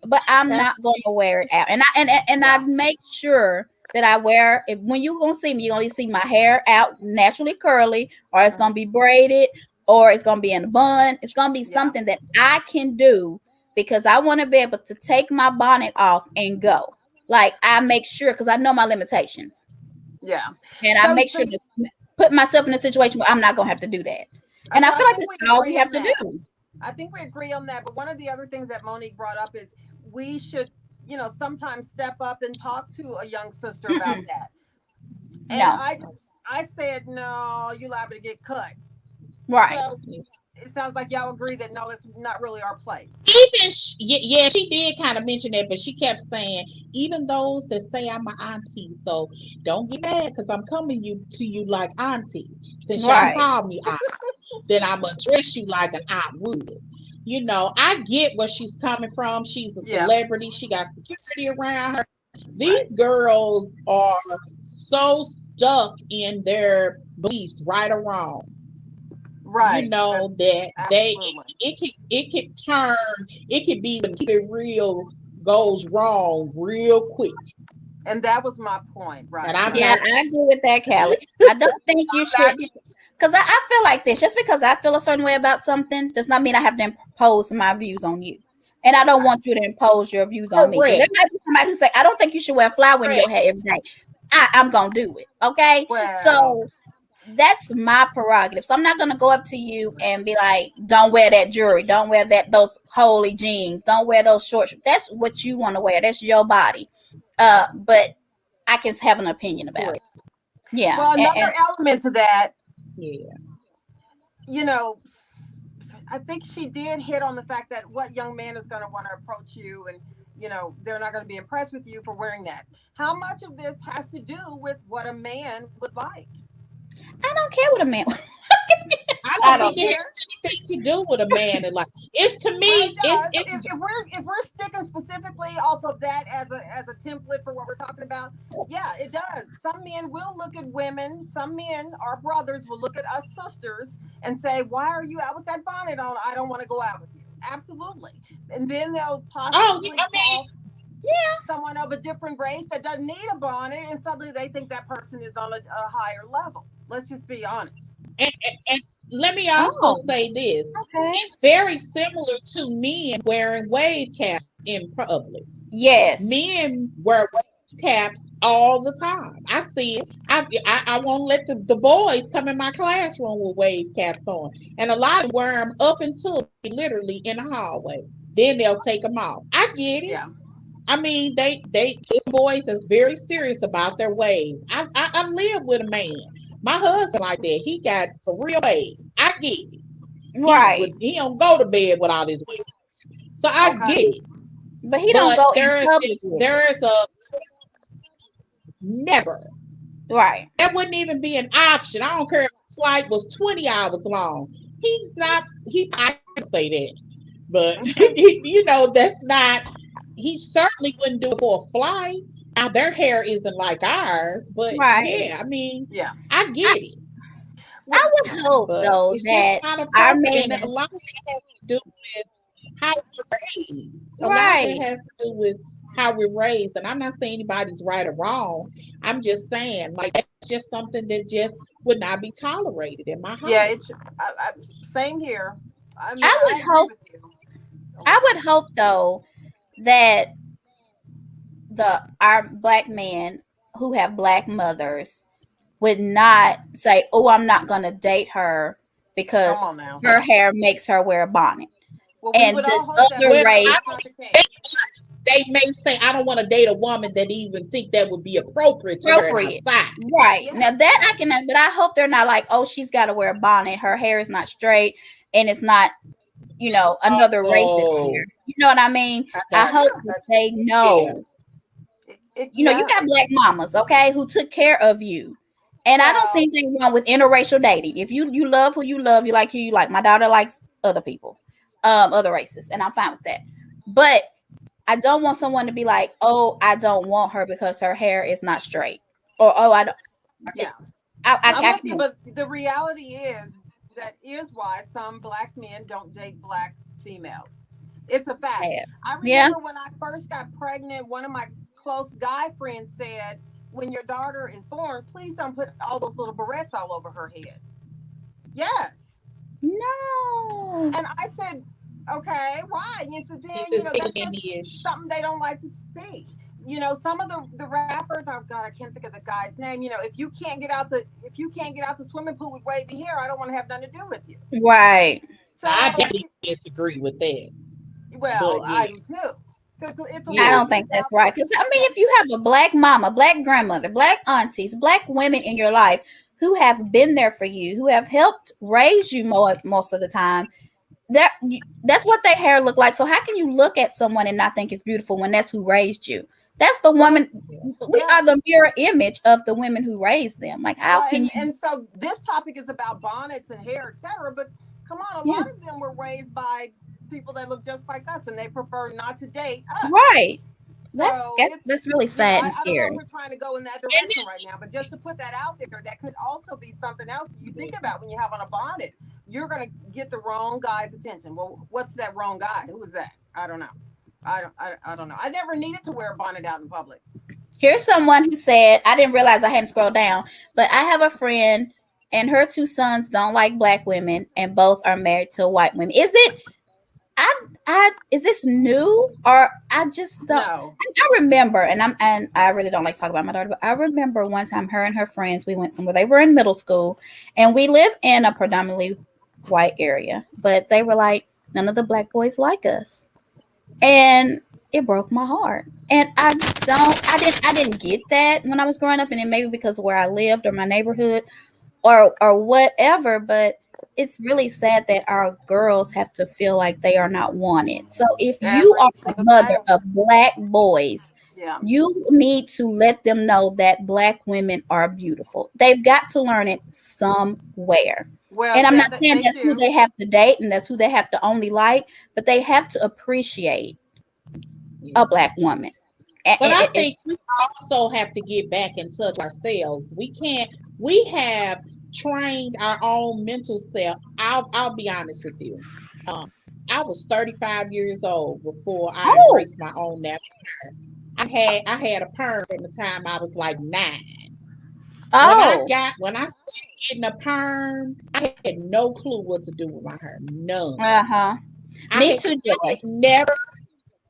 But I'm not going to wear it out. And I make sure that I wear, when you're going to see me, you're going to see my hair out naturally curly, or it's going to be braided, or it's going to be in a bun. It's going to be something that I can do, because I want to be able to take my bonnet off and go. Like, I make sure, because I know my limitations. Yeah. And I make sure to put myself in a situation where I'm not going to have to do that. And I feel like that's all we have to do. I think we agree on that. But one of the other things that Monique brought up is we should, sometimes step up and talk to a young sister about that. And I said, no, you're liable to get cut. Right. So it sounds like y'all agree that no, it's not really our place. Even she did kind of mention that, but she kept saying, even those that say I'm an auntie, so don't get mad because I'm coming to you like auntie. Since y'all call me auntie, then I'm gonna address you like an aunt would. I get where she's coming from. She's a celebrity. She got security around her. These girls are so stuck in their beliefs, right or wrong. Right. That it could turn, it could be when keep it real goes wrong real quick. And that was my point, right? I agree with that, Callie. I don't think you should, because I feel like this. Just because I feel a certain way about something does not mean I have to impose my views on you. And I don't want you to impose your views on me. There might be somebody who say, I don't think you should wear flour in your hair every day. I'm gonna do it. Okay. So that's my prerogative. So I'm not gonna go up to you and be like, don't wear that jewelry, don't wear those holy jeans, don't wear those shorts. That's what you want to wear. That's your body. But I can have an opinion about it. Yeah. Well, another element to that, I think she did hit on the fact that what young man is going to want to approach you, and they're not going to be impressed with you for wearing that. How much of this has to do with what a man would like? I don't care what a man. I don't don't think it care. has anything to do with a man. And like, it's to Well, me, it does. it's If we're sticking specifically off of that as a template for what we're talking about, yeah, it does. Some men will look at women. Some men, our brothers, will look at us sisters and say, "Why are you out with that bonnet on? I don't want to go out with you." Absolutely. And then they'll possibly call someone of a different race that doesn't need a bonnet, and suddenly they think that person is on a higher level. Let's just be honest. and let me also say this. It's very similar to men wearing wave caps in public. Yes. Men wear wave caps all the time. I see it. I won't let the boys come in my classroom with wave caps on. And a lot of them wear them up until literally in the hallway. Then they'll take them off. I get it. Yeah. I mean, they boys that's very serious about their waves. I live with a man. My husband like that. He got for real waves. I get it. Right. He don't go to bed with all his waves. So I get it. But he don't go in there public. is a never. Right. That wouldn't even be an option. I don't care if the flight was 20 hours long. I can say that. But that's not, he certainly wouldn't do it for a flight. Now their hair isn't like ours, but yeah, I mean, I get it. I would hope though that our men, a lot of it has to do with how we're raised. A lot of it has to do with how we're raised, and I'm not saying anybody's right or wrong. I'm just saying, like, that's just something that just would not be tolerated in my home. Yeah, it's same here. I mean, I would hope though that our black men who have black mothers would not say, "Oh, I'm not going to date her because her hair makes her wear a bonnet." Well, and this other race, they may say, "I don't want to date a woman that even think that would be appropriate to her in her side." Right. Now that I can, but I hope they're not like, "Oh, she's got to wear a bonnet. Her hair is not straight, and it's not, another racist hair." You know what I mean? I hope that they know. You got black mamas, okay, who took care of you. And I don't see anything wrong with interracial dating. If you love who you love, you like who you like. My daughter likes other people, other races, and I'm fine with that. But I don't want someone to be like, "Oh, I don't want her because her hair is not straight," or "Oh, I don't." Yeah, I'm with you, but the reality is that is why some black men don't date black females. It's a fact. I remember when I first got pregnant, one of my close guy friends said, "When your daughter is born, please don't put all those little barrettes all over her head." Yes. No. And I said, "Okay, why?" And you said, that's just something they don't like to see. Some of the rappers, oh God, I can't think of the guy's name. If you can't get out the swimming pool with wavy hair, I don't want to have nothing to do with you. Right. So I definitely disagree with that. Well, I do too. So it's I don't think that's right. Because if you have a black mama, black grandmother, black aunties, black women in your life who have been there for you, who have helped raise you most of the time, that's what their hair look like. So how can you look at someone and not think it's beautiful when that's who raised you? That's the woman. We are the mirror image of the women who raised them. Like, how can you? And so this topic is about bonnets and hair, etc. But come on, a lot of them were raised by people that look just like us, and they prefer not to date us. Right. So that's really sad and scary. I don't know if we're trying to go in that direction right now, but just to put that out there, that could also be something else you think about when you have on a bonnet. You're going to get the wrong guy's attention. Well, what's that wrong guy? Who is that? I don't know. I don't know. I never needed to wear a bonnet out in public. Here's someone who said, I didn't realize I hadn't scrolled down, but I have a friend and her two sons don't like black women and both are married to white women. Is it? Is this new or I just don't? No. I remember, and I really don't like talking about my daughter, but I remember one time her and her friends, we went somewhere. They were in middle school, and we live in a predominantly white area, but they were like, none of the black boys like us, and it broke my heart. And I didn't get that when I was growing up, and it maybe because of where I lived or my neighborhood or whatever, but it's really sad that our girls have to feel like they are not wanted. So if you are a mother of black boys, you need to let them know that black women are beautiful. They've got to learn it somewhere. Well, And I'm yeah, not saying they that's who do. they have to date and that's who they have to only like, but they have to appreciate a black woman. But I think we also have to get back in touch ourselves. We have trained our own mental self. I'll be honest with you. I was 35 years old before I Oh, embraced my own natural hair. I had a perm from the time I was like 9. oh, When I started getting a perm, I had no clue what to do with my hair. None. uh-huh. Me too, I Joy. had never.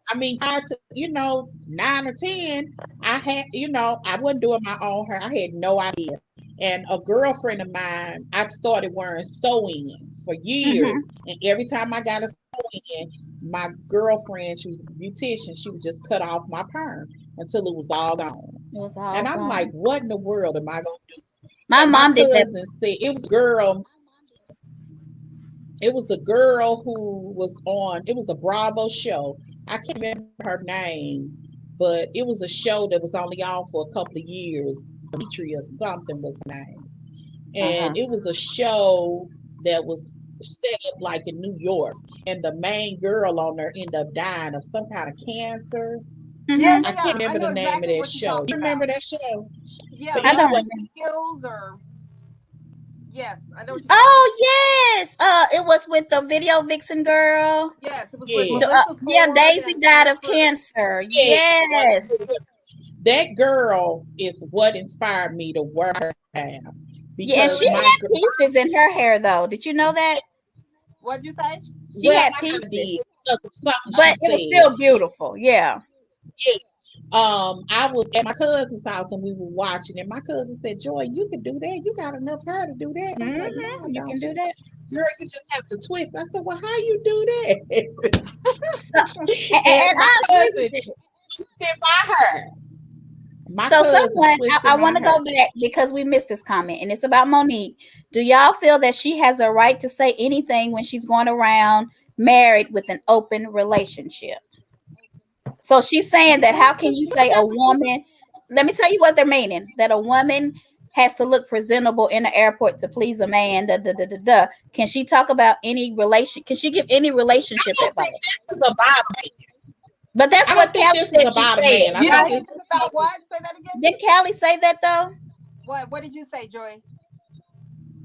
I mean, prior to 9 or 10, I wasn't doing my own hair. I had no idea. And a girlfriend of mine, I started wearing sew-ins for years, Mm-hmm. and every time I got a sew-in, my girlfriend, she was a beautician, she would just cut off my perm until it was all gone. It was all And I'm like, gone. what in the world am I gonna do? My And my mom did that. cousin said it was a girl. It was a girl who was on. It was a Bravo show. I can't remember her name, but it was a show that was only on for a couple of years. Dimitri or something was her name, Uh-huh. and it was a show that was set up like in New York, and the main girl on there ended up dying of some kind of cancer. Yeah, Mm-hmm. I yeah, can't I remember know the name of exactly that what you're show. talking You remember about. that show? Yeah, But I don't Beverly anyway, remember. Hills or yes, I know what you're talking about. Oh yes. It was with the video vixen girl. Yes, it was with yeah, Melissa Yeah, Ford Daisy and died of Cruz. cancer. yeah. Yes. That girl is what inspired me to wear her hair Yeah, and because she Really? my had pieces in her hair though. Did you know that? What'd you say? She well, had I kind of pieces, did something but she it was said. still beautiful. Yeah. Yeah. I was at my cousin's house and we were watching, and my cousin said, "Joy, you can do that. You got enough hair to do that." I was like, "No, I You don't." can She do was, that. "Girl, you just have to twist." I said, "Well, how you do that?" So, And and my I agree cousin with it. twisted my hair. My So cousin someone, twisted I my want to hair. go back because we missed this comment, and it's about Monique. Do y'all feel that she has a right to say anything when she's going around married with an open relationship? So she's saying that how can you say a woman, let me tell you what they're meaning, that a woman has to look presentable in the airport to please a man, da, da, da, da, da. Can she talk about any relation? Can she give any relationship I don't advice? think this is about me. But that's I what don't think Callie this is said she about a said, man. I You think don't right? this think it's about what? Say that again. Didn't Callie say that though? What did you say, Joy?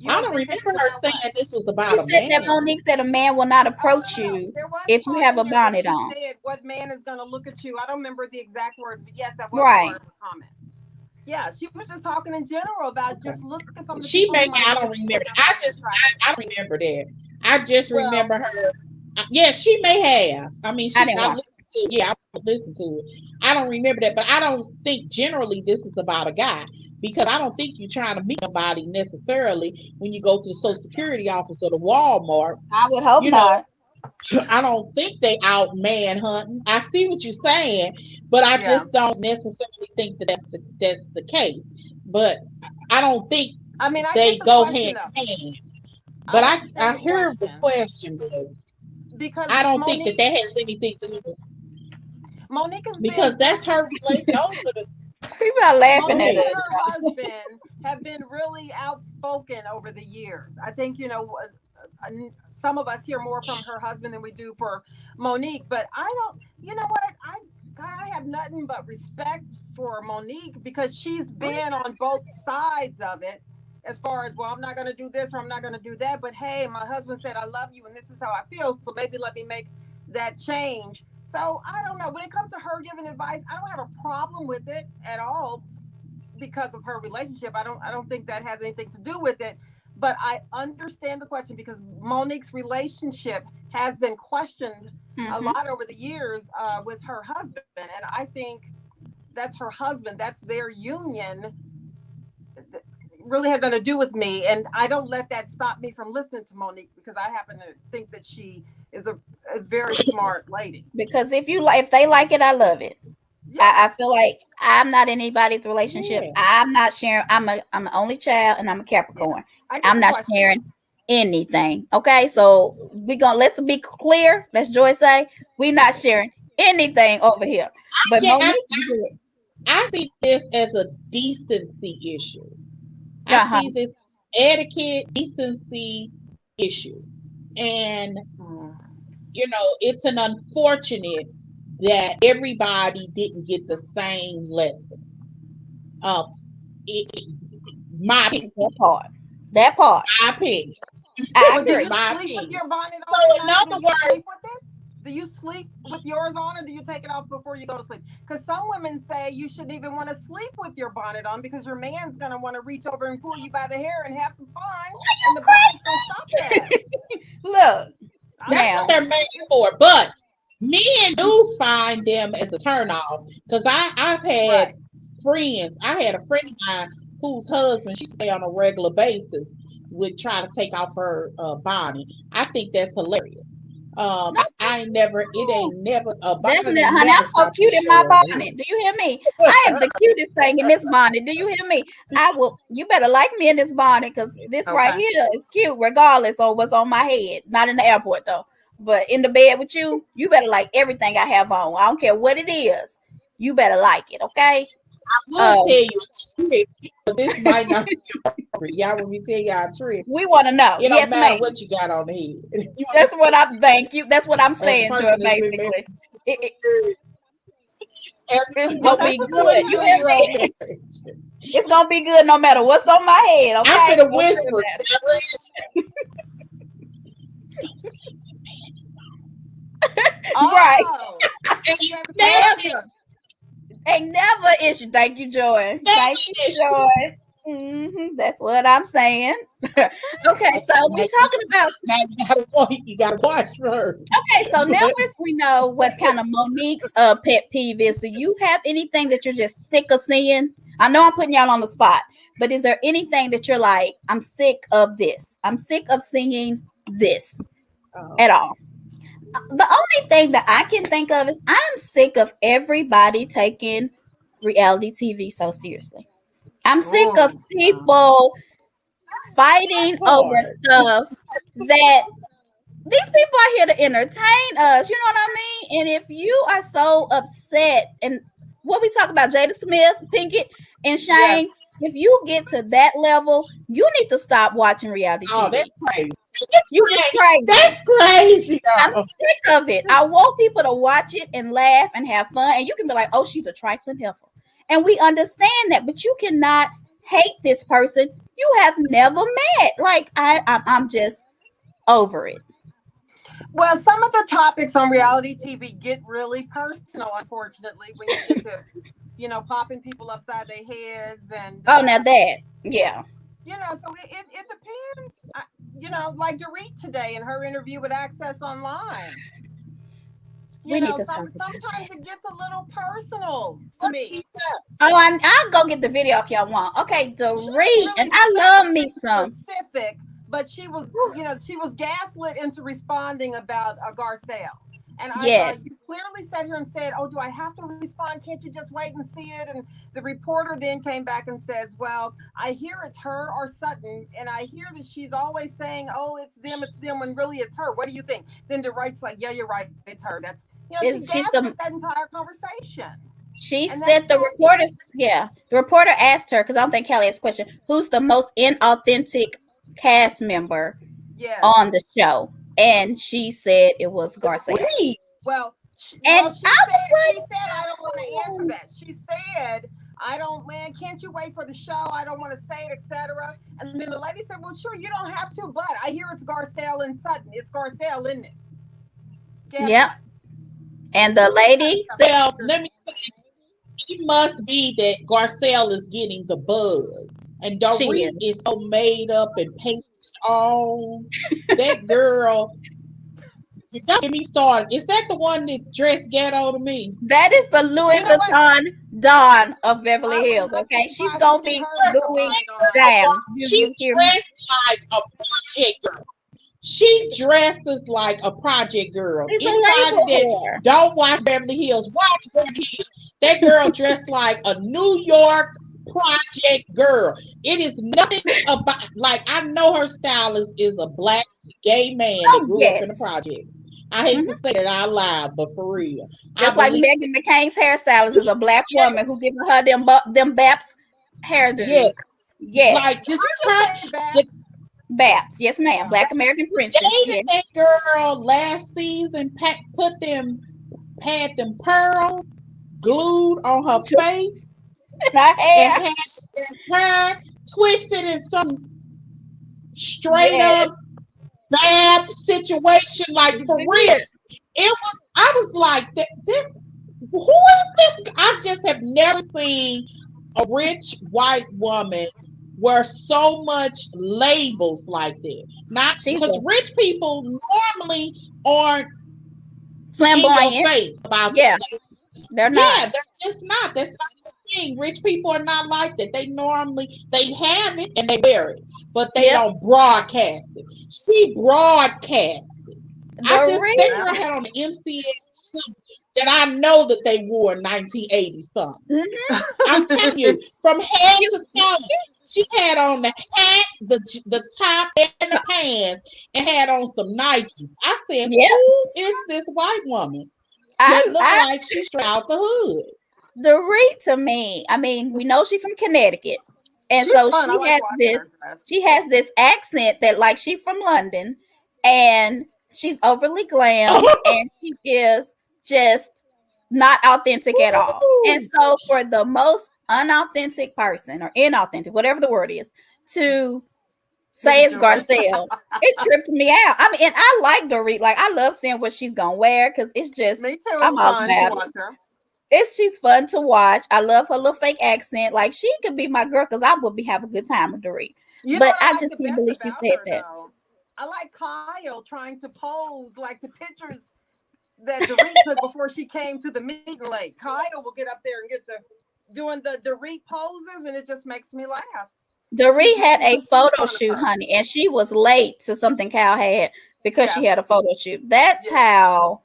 You I don't don't think this remember is her about saying what? that this was She about a said that man. Monique said a man will not Oh, approach no. you There was if you part have in a there where bonnet she on. said, "What man is going to look at you?" I don't remember the exact words, but yes, that was Right. part of the comment. Yeah, she was just talking in general about Okay. just look at some of the She people may. who might I be don't remember. attractive. I don't remember that. I just Well, remember her. Yeah, she may have. I mean, I didn't I watch listened to. Yeah, I listened to it. I don't remember that, but I don't think generally this is about a guy because I don't think you're trying to meet somebody necessarily when you go to the Social Security office or the Walmart. it. I would hope You know, not. I don't think they out man hunting. I see what you're saying, but I yeah. just don't necessarily think that that's the case. But I don't think I mean, I get they the go question hand though. in hand. But I understand I the hear the question question, but because I don't think that Monique, that has anything to do with Monique has because been that's really, her relation. Those are the People are laughing go at Monique us. and ahead. her husband have been really outspoken over the years. I think some of us hear more from her husband than we do for Monique, but I don't. You know what? I have nothing but respect for Monique because she's been on both sides of it. As far as, well, I'm not going to do this or I'm not going to do that, but hey, my husband said I love you and this is how I feel, so maybe let me make that change. So I don't know. When it comes to her giving advice, I don't have a problem with it at all because of her relationship. I don't think that has anything to do with it. But I understand the question because Monique's relationship has been questioned a lot over the years with her husband, and I think that's her husband. That's their union. Really has nothing to do with me, and I don't let that stop me from listening to Monique because I happen to think that she is a very smart lady. Because if they like it, I love it. Yeah, I feel like I'm not in anybody's relationship. Yeah. I'm not sharing. I'm an only child and I'm a yeah. Capricorn. I get I'm the not question. sharing anything. Okay, so let's be clear. Let's Joy say we not sharing anything over here. But Yeah, Monique, you do it. I see this as a decency issue. I Uh-huh. see this etiquette, decency issue. And, it's an unfortunate that everybody didn't get the same lesson. My opinion. That part. My opinion. I But do agree. you My sleep opinion. with your bonnet So on at in night? other words, Do you sleep with yours on, or do you take it off before you go to sleep? Because some women say you shouldn't even want to sleep with your bonnet on because your man's gonna want to reach over and pull you by the hair and have some fun, and the bonnet's gonna stop that. Look, that's now what they're made for. But men do find them as a turnoff because I've had friends. I had a friend of mine whose husband she stay on a regular basis would try to take off her bonnet. I think that's hilarious. I ain't never. It ain't never a bonnet. that's not, honey. I'm so cute in my bonnet. Do you hear me? I am the cutest thing in this bonnet. Do you hear me? I will. You better like me in this bonnet because this right here is cute, regardless of what's on my head. Not in the airport though, but in the bed with you, you better like everything I have on. I don't care what it is. You better like it, okay? I will tell you a trick, but this might not be appropriate. Y'all want me to tell y'all a trick? We want to know. It Yes, don't matter ma'am. what you got on the head. That's what I'm. Thank you. That's what I'm saying to her. Basically, it's gonna be good. You hear me? It's gonna be good no matter what's on my head. Okay. I'm gonna whisper. Right. Ain't never issue. Thank you, Joy. Thank you, Joy. That's what I'm saying. Okay, so we're talking about. You gotta watch her. Okay, so now we know what kind of Monique's pet peeve is. Do you have anything that you're just sick of seeing? I know I'm putting y'all on the spot, but is there anything that you're like, I'm sick of this? I'm sick of seeing this at all. The only thing that I can think of is I'm sick of everybody taking reality TV so seriously. I'm sick of people fighting over stuff that these people are here to entertain us. You know what I mean? And if you are so upset, and what we talk about, Jada Smith, Pinkett, and Shane, if you get to that level, you need to stop watching reality TV. Oh, that's crazy. Crazy. That's crazy. I'm sick of it. I want people to watch it and laugh and have fun. And you can be like, oh, she's a trifling heifer. And we understand that, but you cannot hate this person you have never met. Like, I'm just over it. Well, some of the topics on reality TV get really personal, unfortunately, when you get to, popping people upside their heads and. Oh, now that, yeah. So it depends. Like Dorit today in her interview with Access Online. Sometimes it gets a little personal to me. Oh, I'll go get the video if y'all want. Okay, Dorit, really, and I love me some. Specific, but she was, she was gaslit into responding about Garcelle. And you clearly sat here and said, oh, do I have to respond? Can't you just wait and see it? And the reporter then came back and says, well, I hear it's her or Sutton. And I hear that she's always saying, oh, it's them, when really it's her. What do you think? Then Dorit's like, yeah, you're right. It's her. That's, she gaslit that entire conversation. She said the reporter asked her, because I don't think Callie asked a question, who's the most inauthentic cast member on the show? And she said it was Garcelle. Well, she said, I don't want to answer that. She said, can't you wait for the show? I don't want to say it, etc. And then the lady said, well, sure, you don't have to, but I hear it's Garcelle and Sutton. It's Garcelle, isn't it? Yep. And the lady said, well, let me say, it must be that Garcelle is getting the buzz. And Dorit is so made up and pasted on. That girl, don't get me started. Is that the one that dressed ghetto to me? That is the Louis Vuitton Dawn of Beverly Hills. Okay, she's gonna be Louis down. She dressed like a project girl. She dresses like a project girl. Anybody that don't watch Beverly Hills, watch Beverly Hills. That girl dressed like a New York project girl. It is nothing about, like, I know her stylist is a black gay man that grew up in a project. I hate to say it out loud, but for real. Just like Meghan McCain's hairstylist is a black woman who giving her them Baps hairdos. Yes. Yes. Like, did you Just try saying, Babs. the Babs. Yes, ma'am. Black American Princess. dated Yes. that girl last season, had them pearls glued on her face And her and hair. had her hair twisted in some straight Yes. up bad situation, like for real. I was like, who is this? I just have never seen a rich white woman wear so much labels like this. Not because rich people normally aren't in your flamboyant. face about they're not. they're just not. That's not the thing. Rich people are not like that. They have it and they wear it, but they don't broadcast it. She broadcast it. That girl had on the MCA suit that I know that they wore in 1980 something. I'm telling you, from head to toe, she had on the hat, the top, and the pants, and had on some Nikes. I said, who is this white woman? That look like she's straight out the hood. Dorit, to me, I mean, we know she's from Connecticut, and She's so fun. she has this accent that like she's from London, and she's overly glam, and she is just not authentic at all. And so for the most unauthentic person or inauthentic, whatever the word is, to say it's Garcelle, it tripped me out. I mean, and I like Dorit. Like, I love seeing what she's gonna wear because it's just me too. I'm all about it. She's fun to watch. I love her little fake accent. Like, she could be my girl because I would be having a good time with Dorit. But I just can't believe she said that. I like Kyle trying to pose like the pictures that Dorit took before she came to the meeting late. Kyle will get up there and get to doing the Dorit poses, and it just makes me laugh. Dorit had a photo shoot, honey, and she was late to something Kyle had because she had a photo shoot. That's how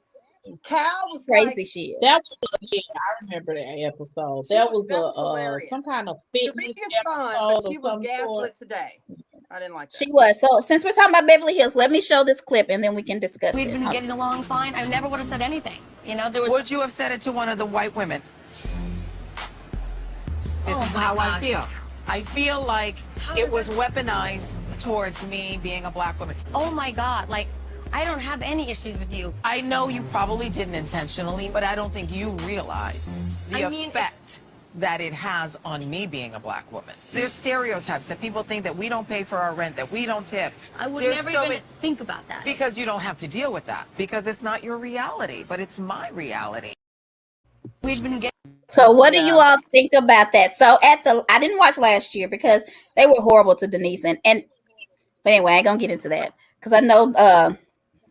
Cal was crazy like, she is. That was I remember that episode. That was some kind of fitness fun, but she was gaslit today. I didn't like that. She was. So since we're talking about Beverly Hills, let me show this clip and then we can discuss it. We'd been getting along fine. I never would have said anything. You know, there was. Would you have said it to one of the white women? This is how I feel. I feel like it was weaponized towards me being a black woman. Oh my God! Like, I don't have any issues with you. I know you probably didn't intentionally, but I don't think you realize the effect that it has on me being a black woman. There's stereotypes that people think that we don't pay for our rent, that we don't tip. I would never even think about that. Because you don't have to deal with that. Because it's not your reality, but it's my reality. We've been getting. So what do you all think about that? So I didn't watch last year because they were horrible to Denise and but anyway, I ain't gonna get into that because I know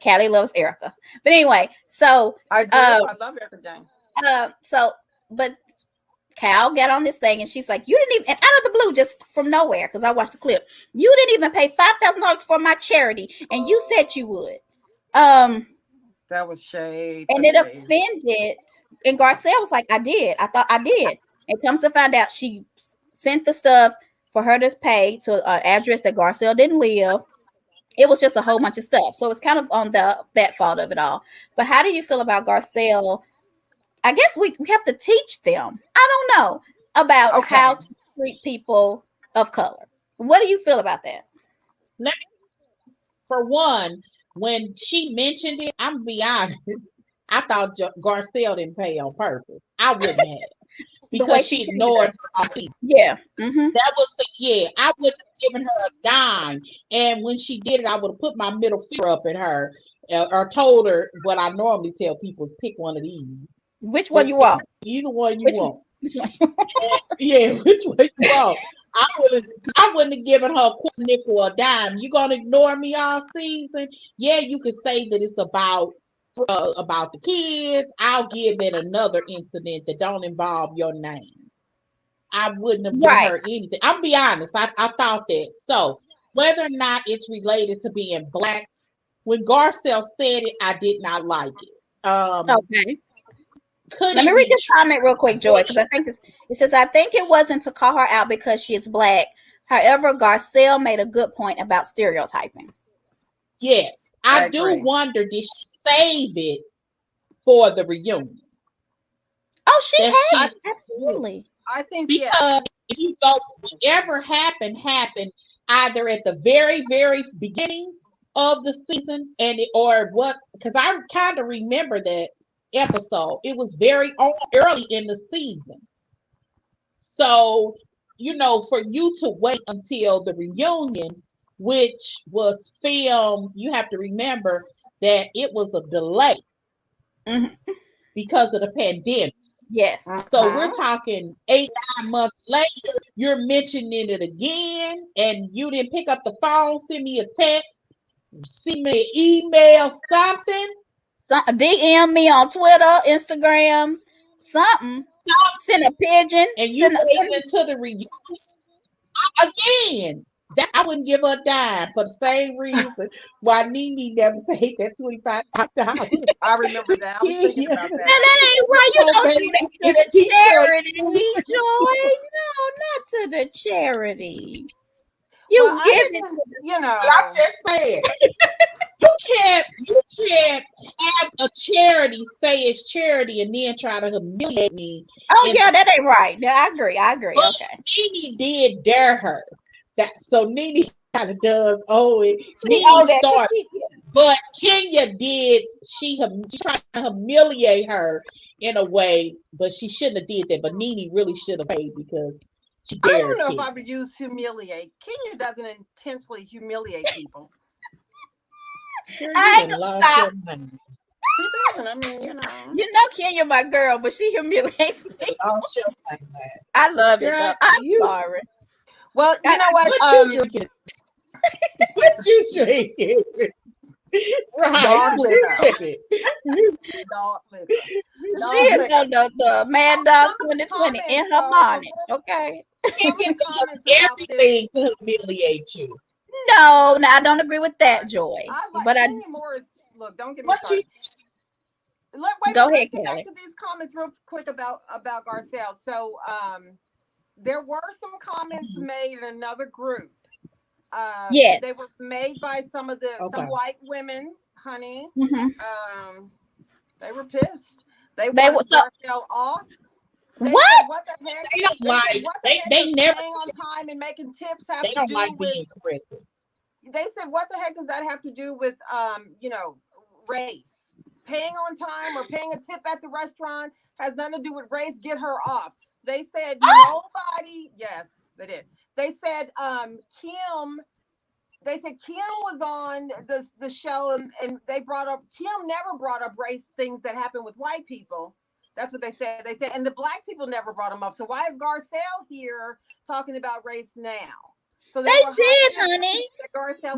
Callie loves Erica. But anyway, so I do. I love Erica Jane. But Cal got on this thing and she's like, you didn't even, and out of the blue, just from nowhere, because I watched the clip, you didn't even pay $5,000 for my charity, and you said you would. That was shade. And it offended. And Garcelle was like, I did. I thought I did. And comes to find out, she sent the stuff for her to pay to an address that Garcelle didn't live. It was just a whole bunch of stuff. So it's kind of on that fault of it all. But how do you feel about Garcelle? I guess we have to teach them. I don't know about how to treat people of color. What do you feel about that? For one, when she mentioned it, I'm gonna be honest, I thought Garcelle didn't pay on purpose. I wouldn't have. Because she ignored her. Yeah. That was I wouldn't have given her a dime. And when she did it, I would have put my middle finger up at her or told her what I normally tell people is pick one of these. Which one you want? Either one you want. Which one you want. I wouldn't have given her a nickel or a dime. You gonna ignore me all season? Yeah, you could say that it's about the kids. I'll give it another incident that don't involve your name. I wouldn't have given her anything. I'll be honest. I thought that. So whether or not it's related to being black, when Garcelle said it, I did not like it. Okay. Let me read this comment real quick, Joy, because I think it says, I think it wasn't to call her out because she is black. However, Garcelle made a good point about stereotyping. Yes. I do wonder, did she save it for the reunion? Oh, she has. Absolutely. I think because if you go, whatever happened either at the very, very beginning of the season or what? Because I kind of remember that episode. It was very early in the season, so for you to wait until the reunion, which was filmed, you have to remember that it was a delay because of the pandemic. Yes. So we're talking 8-9 months later, you're mentioning it again, and you didn't pick up the phone, send me a text, send me an email, something. DM me on Twitter, Instagram, something. Send a pigeon. And you wait until the reunion. Again, that I wouldn't give her a dime for the same reason why Nene never paid that $25. I remember that. I was thinking about that. Now that ain't right. You don't do that to the charity, Joy. No, not to the charity. You give it. But I'm just saying. You can't have a charity say it's charity and then try to humiliate me. Oh yeah, that ain't right. Yeah, I agree. But okay. Nene did dare her. So Nene kind of does Nene started. But Kenya did. She tried to humiliate her in a way, but she shouldn't have did that. But Nene really should have paid because she dared. I don't know if I would use humiliate. Kenya doesn't intentionally humiliate people. I ain't gonna stop. She doesn't. I mean, Kenya, my girl, but she humiliates me. Oh, I love it. Though. I'm sorry. Well, you know what? What you drinking? What you drinking? Right. She is on the Mad Dog 2020 in her bonnet. Okay. Kenya does everything to humiliate you. No, I don't agree with that, Joy. But look, don't get me started. Go ahead, let's get back to these comments real quick about Garcelle. So there were some comments made in another group. Yes. They were made by some white women, honey. They were pissed. They wanted Garcelle off. What the heck? They don't like. They never staying on time and making tips have they to don't do like with. Being corrected. They said, "What the heck does that have to do with race? Paying on time or paying a tip at the restaurant has nothing to do with race. Get her off." They said nobody. Yes, they did. They said Kim. They said Kim was on the show and they brought up Kim never brought up race things that happen with white people. That's what they said. They said, and the black people never brought them up. So why is Garcelle here talking about race now? So they did, honey.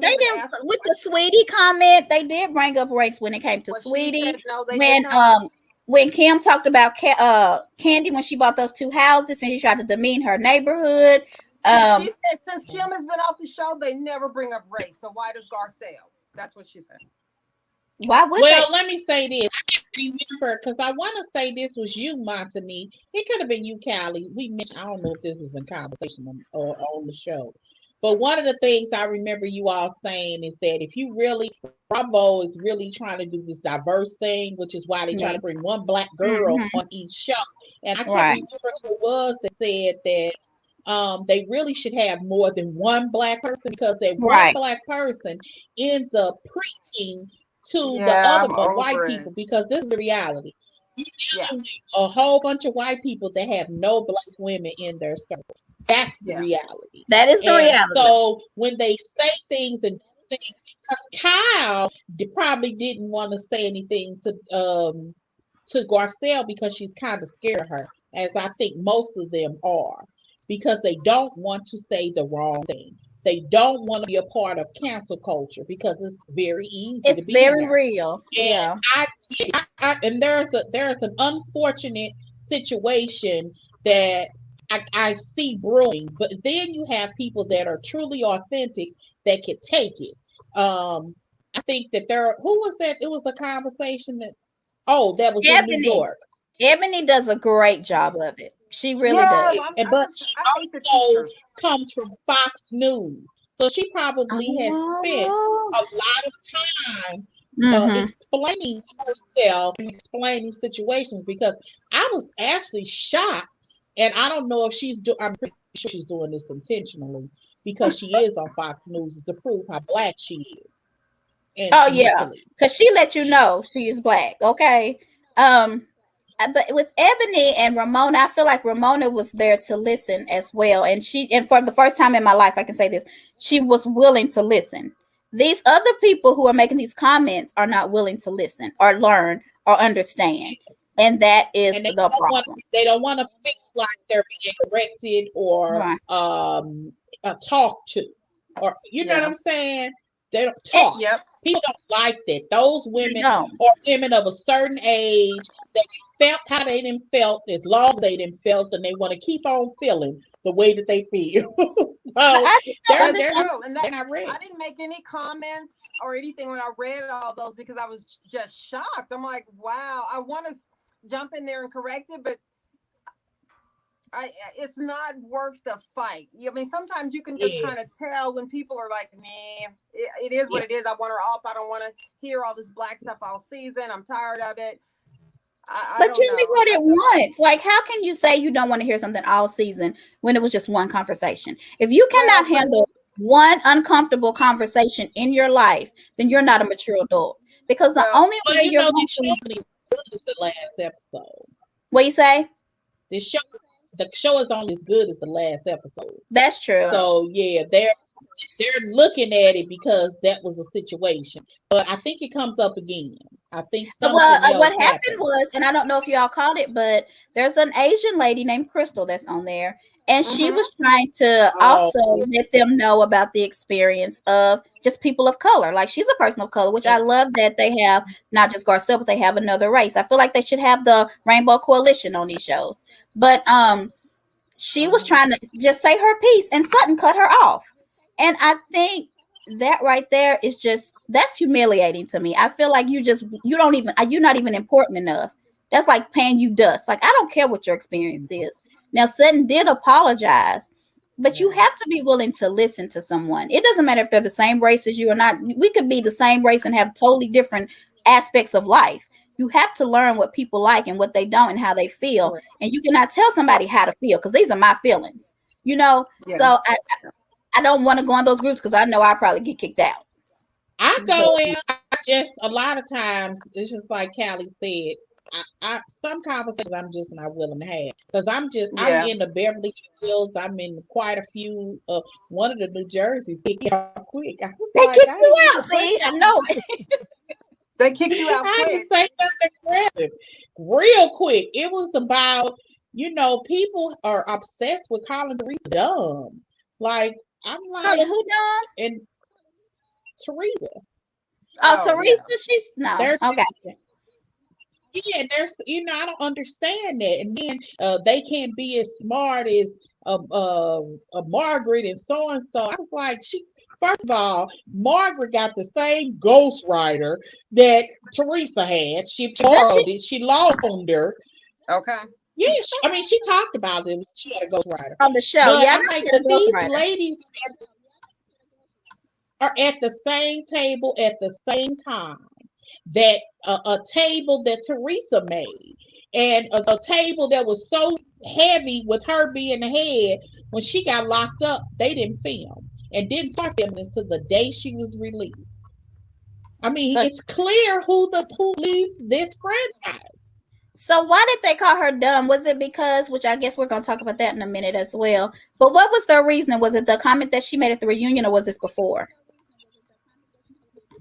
They did with the Sweetie comment. They did bring up race when it came to Sweetie. Said, no, when Kim talked about Candy when she bought those 2 houses and she tried to demean her neighborhood. She said since Kim has been off the show, they never bring up race. So why does Garcelle? That's what she said. Why would let me say this. I can't remember because I want to say this was you, Montani. It could have been you, Callie. We mentioned, I don't know if this was in conversation or on the show. But one of the things I remember you all saying is that if you really, Bravo is really trying to do this diverse thing, which is why they try to bring one black girl on each show. And I can't remember who it was that said that they really should have more than one black person because that one black person ends up preaching to the other white people because this is the reality. You're dealing with a whole bunch of white people that have no black women in their circle. That's the reality. That is the reality. So when they say things and things, Kyle probably didn't want to say anything to Garcelle because she's kind of scared of her, as I think most of them are, because they don't want to say the wrong thing. They don't want to be a part of cancel culture because it's very easy. It's to be very real. And and there's an unfortunate situation that I see brewing, but then you have people that are truly authentic that can take it. I think that who was that? It was a conversation that that was Ebony. In New York. Ebony does a great job of it. She really does. But she also comes from Fox News. So she probably has spent a lot of time explaining herself and explaining situations because I was actually shocked And I don't know if I'm pretty sure she's doing this intentionally because she is on Fox News to prove how black she is. Oh yeah, because she let you know she is black. Okay. But with Ebony and Ramona, I feel like Ramona was there to listen as well. And for the first time in my life, I can say this, she was willing to listen. These other people who are making these comments are not willing to listen or learn or understand. And that is the problem. They don't want to feel like they're being corrected or talked to. Or you know what I'm saying? They don't talk. People don't like that. Those women are women of a certain age that felt how they didn't felt as long as they didn't felt, and they want to keep on feeling the way that they feel. They're true. And I didn't make any comments or anything when I read all those because I was just shocked. I'm like, wow, I want to jump in there and correct it, but it's not worth the fight. I mean, sometimes you can just kind of tell when people are like, man, it is what it is. I want her off. I don't want to hear all this black stuff all season. I'm tired of it. But you only heard it once. Like, how can you say you don't want to hear something all season when it was just one conversation? If you cannot handle one uncomfortable conversation in your life, then you're not a mature adult. Because the only way you're going to is the last episode. What you say? The show is only as good as the last episode. That's true. So yeah, they're looking at it because that was a situation. But I think it comes up again. I think what happened was, and I don't know if y'all caught it, but there's an Asian lady named Crystal that's on there. And she was trying to also let them know about the experience of just people of color. Like, she's a person of color, which I love that they have not just Garcelle, but they have another race. I feel like they should have the Rainbow Coalition on these shows. But she was trying to just say her piece, and Sutton cut her off. And I think that right there is that's humiliating to me. I feel like you're not even important enough. That's like paying you dust. Like, I don't care what your experience is. Now, Sutton did apologize, but you have to be willing to listen to someone. It doesn't matter if they're the same race as you or not. We could be the same race and have totally different aspects of life. You have to learn what people like and what they don't and how they feel. Right. And you cannot tell somebody how to feel because these are my feelings, you know? Yeah. So I don't want to go in those groups because I know I'll probably get kicked out. I go in, a lot of times, it's just like Callie said, some conversations I'm just not willing to have because I'm in the Beverly Hills. I'm in quite a few. One of the New Jerseys kicked me out quick. They kicked you out. See, I know. They kicked you out quick. I didn't say nothing aggressive. Real quick. It was about, people are obsessed with calling Teresa dumb. Like, I'm like, calling who dumb? And Teresa. Oh, Teresa, she's no. Okay. Yeah, there's, I don't understand that. And then they can't be as smart as Margaret and so. I was like, first of all, Margaret got the same ghostwriter that Teresa had. She borrowed it. She loaned her. Okay. Yeah, she talked about it. She had a ghostwriter on the show. But yeah, these ladies are at the same table at the same time. That a table that Teresa made and a table that was so heavy with her being the head when she got locked up, they didn't film and didn't start filming until the day she was released. I mean, it's clear who leads this franchise. So why did they call her dumb? Was it because, which I guess we're going to talk about that in a minute as well, but what was the reason? Was it the comment that she made at the reunion or was this before?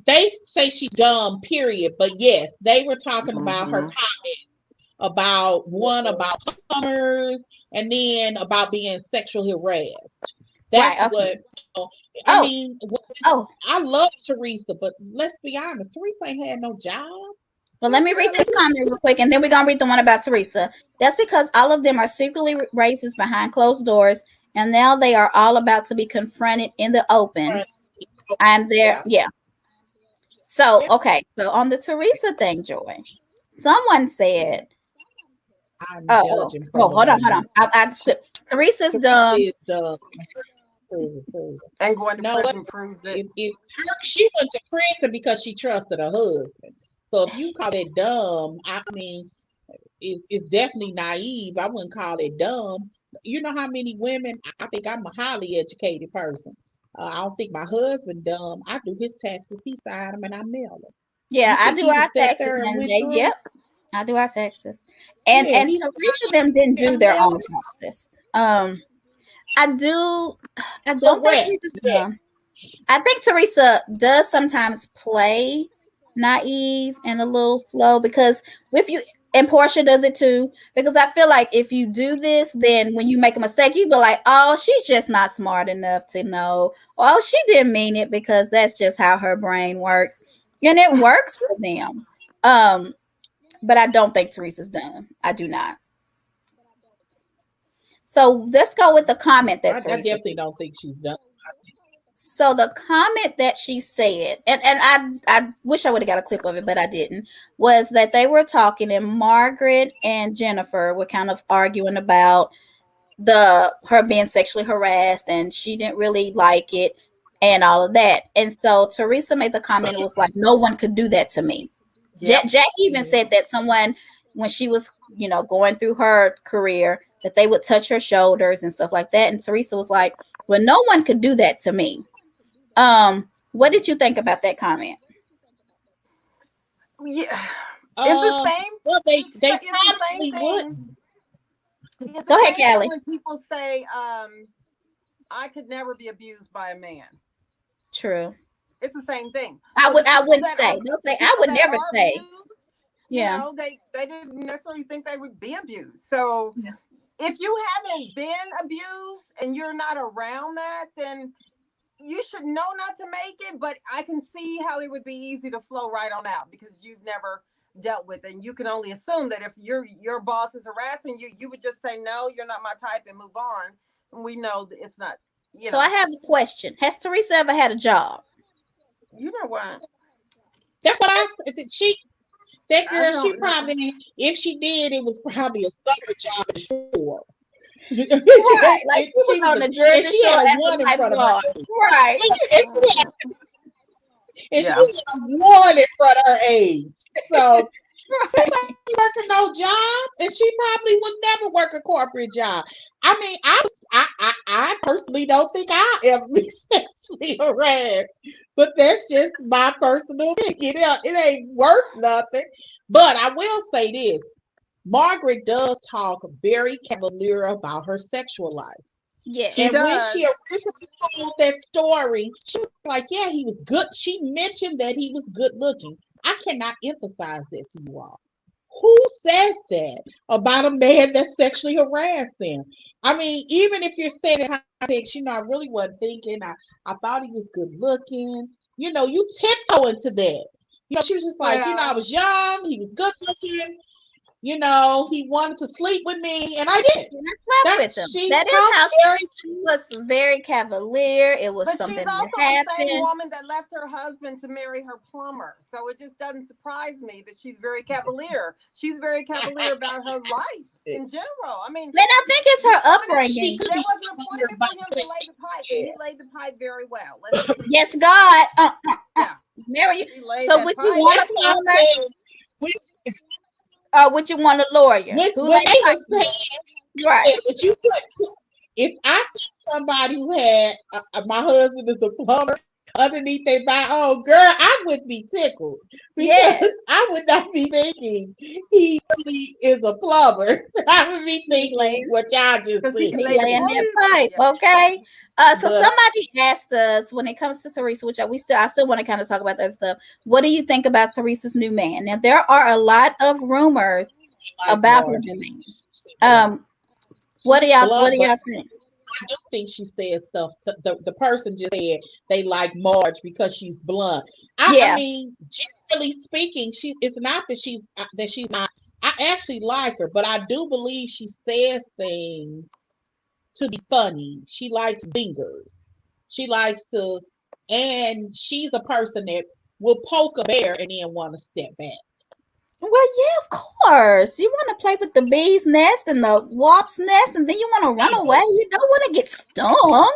They say she's dumb, period. But yes, they were talking about her comments about plumbers and then about being sexually harassed. That's what I mean. I love Teresa, but let's be honest, Teresa ain't had no job. Well, let me read this comment real quick, and then we're gonna read the one about Teresa. That's because all of them are secretly racist behind closed doors, and now they are all about to be confronted in the open. I'm there, yeah. So, okay. So on the Teresa thing, Joy, someone said, hold on. I skipped. Teresa's dumb. And going to prison proves it. She went to prison because she trusted her husband. So if you call it dumb, I mean, is definitely naive. I wouldn't call it dumb. You know how many women? I think I'm a highly educated person. I don't think my husband dumb. I do his taxes. He signed them and I mail them. Yeah, I do our taxes and and went they, through. yep, I do our taxes. And Yeah, Teresa them didn't do their own taxes. I don't think Correct. Teresa's dumb. I think Teresa does sometimes play naive and a little slow because if you and Porsha does it too, because I feel like if you do this, then when you make a mistake, you be like, oh, she's just not smart enough to know. Oh, she didn't mean it, because that's just how her brain works. And it works for them. But I don't think Teresa's dumb. I do not. So let's go with the comment that I Teresa definitely don't think she's dumb. So the comment that she said, and I wish I would have got a clip of it, but I didn't, was that they were talking and Margaret and Jennifer were kind of arguing about her being sexually harassed and she didn't really like it and all of that. And so Teresa made the comment, it was like, no one could do that to me. Yep. Jack even said that someone, when she was, going through her career, that they would touch her shoulders and stuff like that. And Teresa was like, well, no one could do that to me. What did you think about that comment? Yeah, it's the same. Well, they probably wouldn't. Go ahead, Callie. When people say, "I could never be abused by a man," true. It's the same thing. I wouldn't say. Don't say. I would never say. Abused, yeah. They didn't necessarily think they would be abused. So if you haven't been abused and you're not around that, then you should know not to make it, but I can see how it would be easy to flow right on out because you've never dealt with it. And you can only assume that if your boss is harassing you, you would just say, no, you're not my type and move on. And we know that it's not, So I have a question. Has Teresa ever had a job? You know what? That's what I said. That girl, she probably, if she did, it was probably a summer job before. Right, like she was on the Jersey Shore as a lifeguard. Right. And she was one in front of her age. So she wasn't working no job, and she probably would never work a corporate job. I mean, I personally don't think I'll ever be sexually harassed, but that's just my personal opinion. It ain't worth nothing. But I will say this. Margaret does talk very cavalier about her sexual life. Yeah, and when she originally told that story, she was like, yeah, he was good. She mentioned that he was good looking. I cannot emphasize that to you all. Who says that about a man that sexually harassed them? I mean, even if you're saying in context, I really wasn't thinking. I thought he was good looking. You tiptoe into that. She was just like, I was young. He was good looking. He wanted to sleep with me, and I did. And I slept with him. That is how she was very cavalier. It was something that happened. But she's also the same woman that left her husband to marry her plumber. So it just doesn't surprise me that she's very cavalier. She's very cavalier about her life in general. I mean, then I think it's her upbringing. There was an appointment for him to lay the pipe, and he laid the pipe very well. Yes, God. Marry you. So would you want a plumber? Would you want a lawyer? Right. But if I think somebody who had my husband is a plumber underneath their body, oh girl, I would be tickled because I would not be thinking he really is a plumber. I would be thinking what y'all just said. Laying that pipe, okay? So somebody asked us when it comes to Teresa, which I still want to kind of talk about that stuff. What do you think about Teresa's new man? Now there are a lot of rumors about her new man. What do y'all think? I do think she said stuff. The person just said they like Marge because she's blunt. I mean, generally speaking, it's not that she's not. I actually like her, but I do believe she says things to be funny. She likes fingers. She likes to, and she's a person that will poke a bear and then want to step back. Well, yeah, of course. You want to play with the bee's nest and the wasp's nest, and then you want to run away. You don't want to get stung.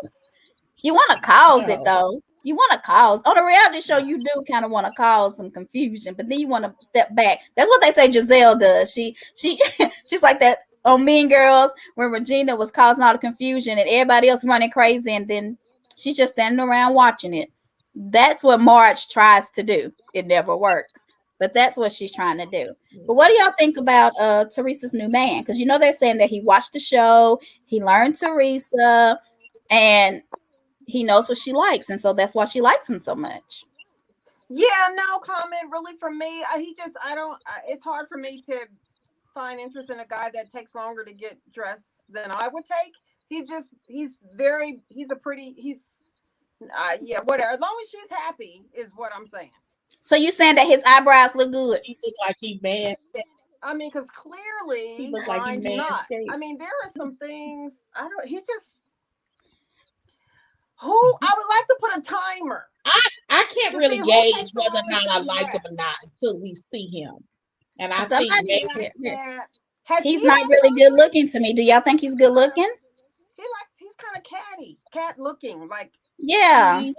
You want to cause it, though. You want to cause on a reality show. You do kind of want to cause some confusion, but then you want to step back. That's what they say Gizelle does. She's like that on Mean Girls, where Regina was causing all the confusion and everybody else running crazy, and then she's just standing around watching it. That's what Marge tries to do. It never works, but that's what she's trying to do. But what do y'all think about Teresa's new man? Because they're saying that he watched the show, he learned Teresa, and he knows what she likes, and so that's why she likes him so much. Yeah, no comment really from me. It's hard for me to find interest in a guy that takes longer to get dressed than I would take. Whatever. As long as she's happy is what I'm saying. So you saying that his eyebrows look good? He look like he mad. I mean, because clearly he look like he not. State. I mean, there are some things he's just I would like to put a timer. I can't really gauge whether or not I like him or not until we see him. And I think he's not really good looking to me. Do y'all think he's good looking? He's kind of cat looking, like yeah. He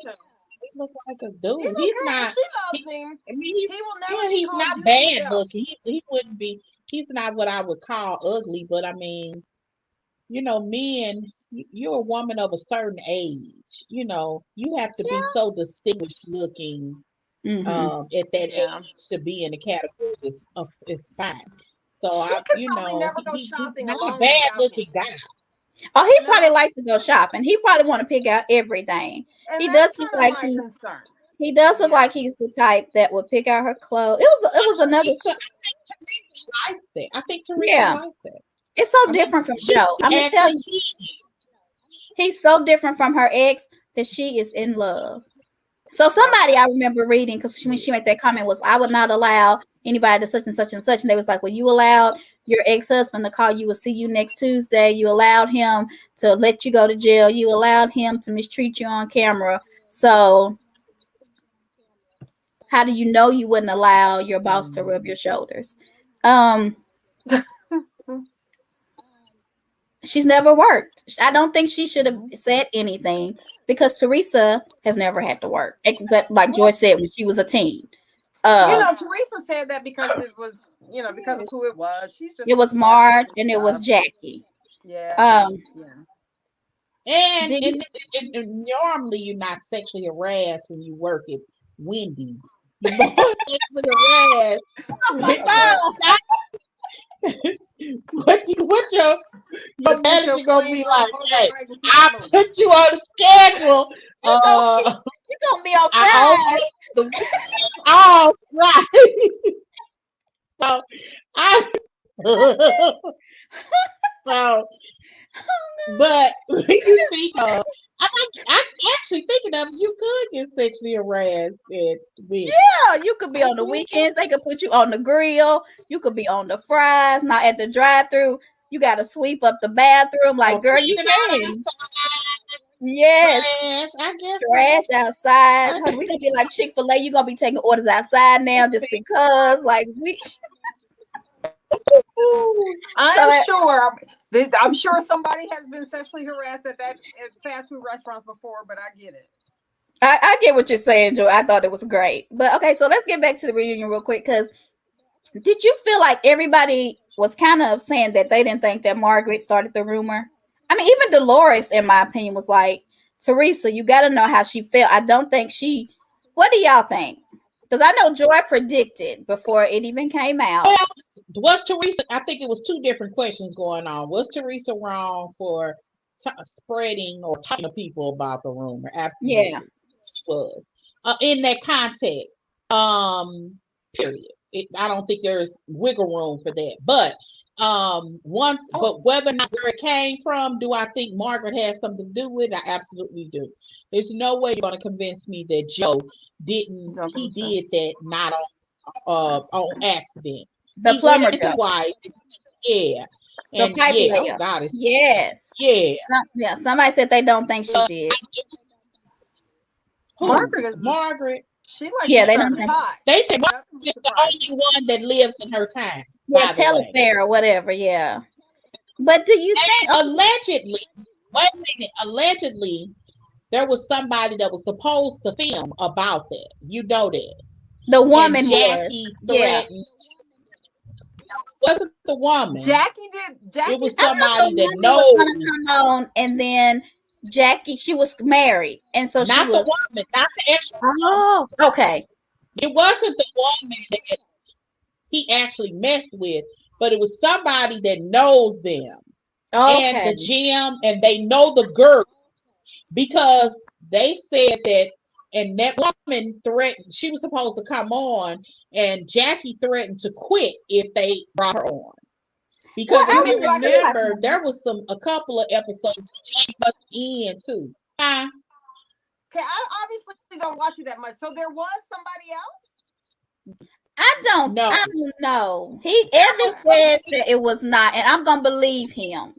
looks like a dude. He's not. She loves him. I mean, he will never. He's not bad looking. He wouldn't be. He's not what I would call ugly, but I mean, men. You're a woman of a certain age. You have to be so distinguished looking at that age to be in the category. It's fine. So never go shopping. He's not a bad looking guy. Oh, he probably likes to go shopping. He probably want to pick out everything. And he does look like he does look like he's the type that would pick out her clothes. It was another. I think Teresa likes it. It's so different from Joe. I'm gonna tell you, he's so different from her ex that she is in love. So somebody I remember reading, because when she made that comment, was I would not allow anybody to such and such and such, and they was like, well, you allowed your ex-husband to call you, will see you next Tuesday. You allowed him to let you go to jail. You allowed him to mistreat you on camera. So how do you know you wouldn't allow your boss to rub your shoulders? She's never worked. I don't think she should have said anything because Teresa has never had to work, except like Joy said when she was a teen. Teresa said that because it was, because of who it was. It was Marge and it was Jackie. Yeah. And normally you're not sexually harassed when you work at Wendy's. You're sexually harassed. What your manager gonna be like? Hey, I put you on the schedule. You're gonna be on Friday. All right. But when you think of, I'm actually thinking of, you could get sexually harassed at Wendy's. Yeah, you could be on the weekends. They could put you on the grill. You could be on the fries, not at the drive-thru. You got to sweep up the bathroom. Like, girl, you can. Yes. Trash outside. We're going to be like Chick-fil-A. You're going to be taking orders outside now just because. Like, I'm sure somebody has been sexually harassed at fast food restaurants before, but I get it. I get what you're saying, Joy. I thought it was great. But okay, so let's get back to the reunion real quick, because did you feel like everybody was kind of saying that they didn't think that Margaret started the rumor? I mean, even Dolores, in my opinion, was like, Teresa, you got to know how she felt. I don't think what do y'all think? Because I know Joy predicted before it even came out. Well, was Teresa, I think it was two different questions going on. Was Teresa wrong for spreading or talking to people about the rumor? Absolutely. Yeah. She was. In that context, period. I don't think there's wiggle room for that. But but whether or not where it came from, do I think Margaret has something to do with it? I absolutely do. There's no way you're going to convince me that Joe didn't. He did that not on accident. The plumber Joe. Wife, yeah. The pipe layer. Oh God, yes. Yeah. Somebody said they don't think she did. Margaret. She like they don't think. They say Margaret is the only one that lives in her time. Yeah, Telefair or whatever. Yeah. But do you think allegedly? Wait a minute. Allegedly, there was somebody that was supposed to film about that. You know that. The woman and Jackie was. Yeah. threatened. It wasn't the woman. Jackie did. Jackie. It was I thought the somebody that woman knows. was gonna come on, and then Jackie, she was married, and so Not she was. the woman, not the actual. Oh, okay. It wasn't the woman that he actually messed with, but it was somebody that knows them and Okay. the gym, and they know the girl because they said that. And that woman threatened, she was supposed to come on, and Jackie threatened to quit if they brought her on. Because Well, if you remember, there was a couple of episodes Jackie was in too. Okay, I obviously don't watch it that much. So there was somebody else? I don't know. Evan says that it was not, and I'm gonna believe him.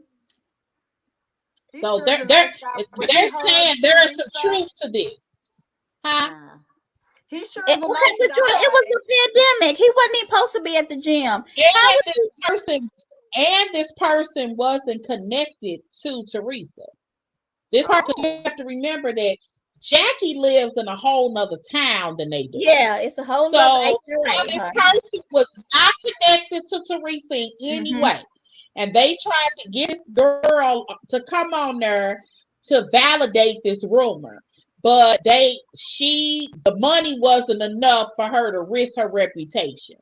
So they're saying there is some truth to this. Huh? He sure it was the pandemic. He wasn't even supposed to be at the gym. This person wasn't connected to Teresa. This person, you have to remember that Jackie lives in a whole nother town than they do. Yeah, it's a whole other. So this person was not connected to Teresa in any way. And they tried to get this girl to come on there to validate this rumor. But the money wasn't enough for her to risk her reputation.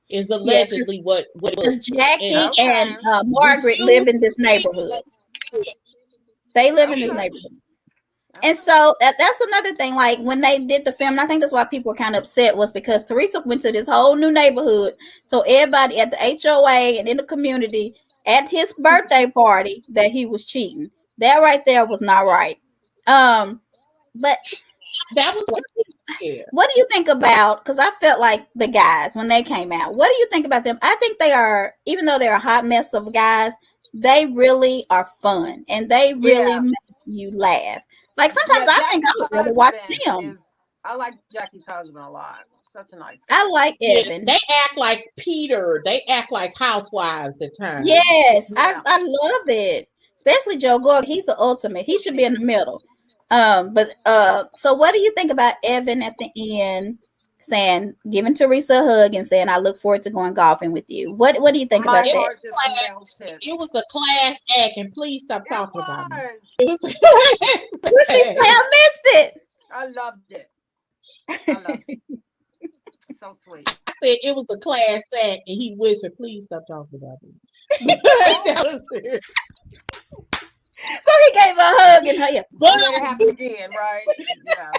Is allegedly what it was. Jackie and Margaret live in this neighborhood. They live in this neighborhood. And so that's another thing. Like when they did the film, and I think that's why people were kind of upset, was because Teresa went to this whole new neighborhood. So everybody at the HOA and in the community at his birthday party that he was cheating. That right there was not right. But that was what do you think about, because I felt like the guys when they came out, what do you think about them? I think they are, even though they're a hot mess of guys, they really are fun and they really make you laugh. Like sometimes I think I would rather watch them. I like Jackie's husband a lot. Such a nice guy. I like Evan. They act like Peter. They act like housewives at times. Yes, I love it. Especially Joe Gorg. He's the ultimate. He should be in the middle. So what do you think about Evan at the end saying, giving Teresa a hug and saying, I look forward to going golfing with you? What do you think about that? It was a class act, and please stop talking about it. She still missed it. I loved it. So sweet. I said it was a class act, and he whispered, please stop talking about it. So he gave her a hug and her. But it happened again, right? Yeah.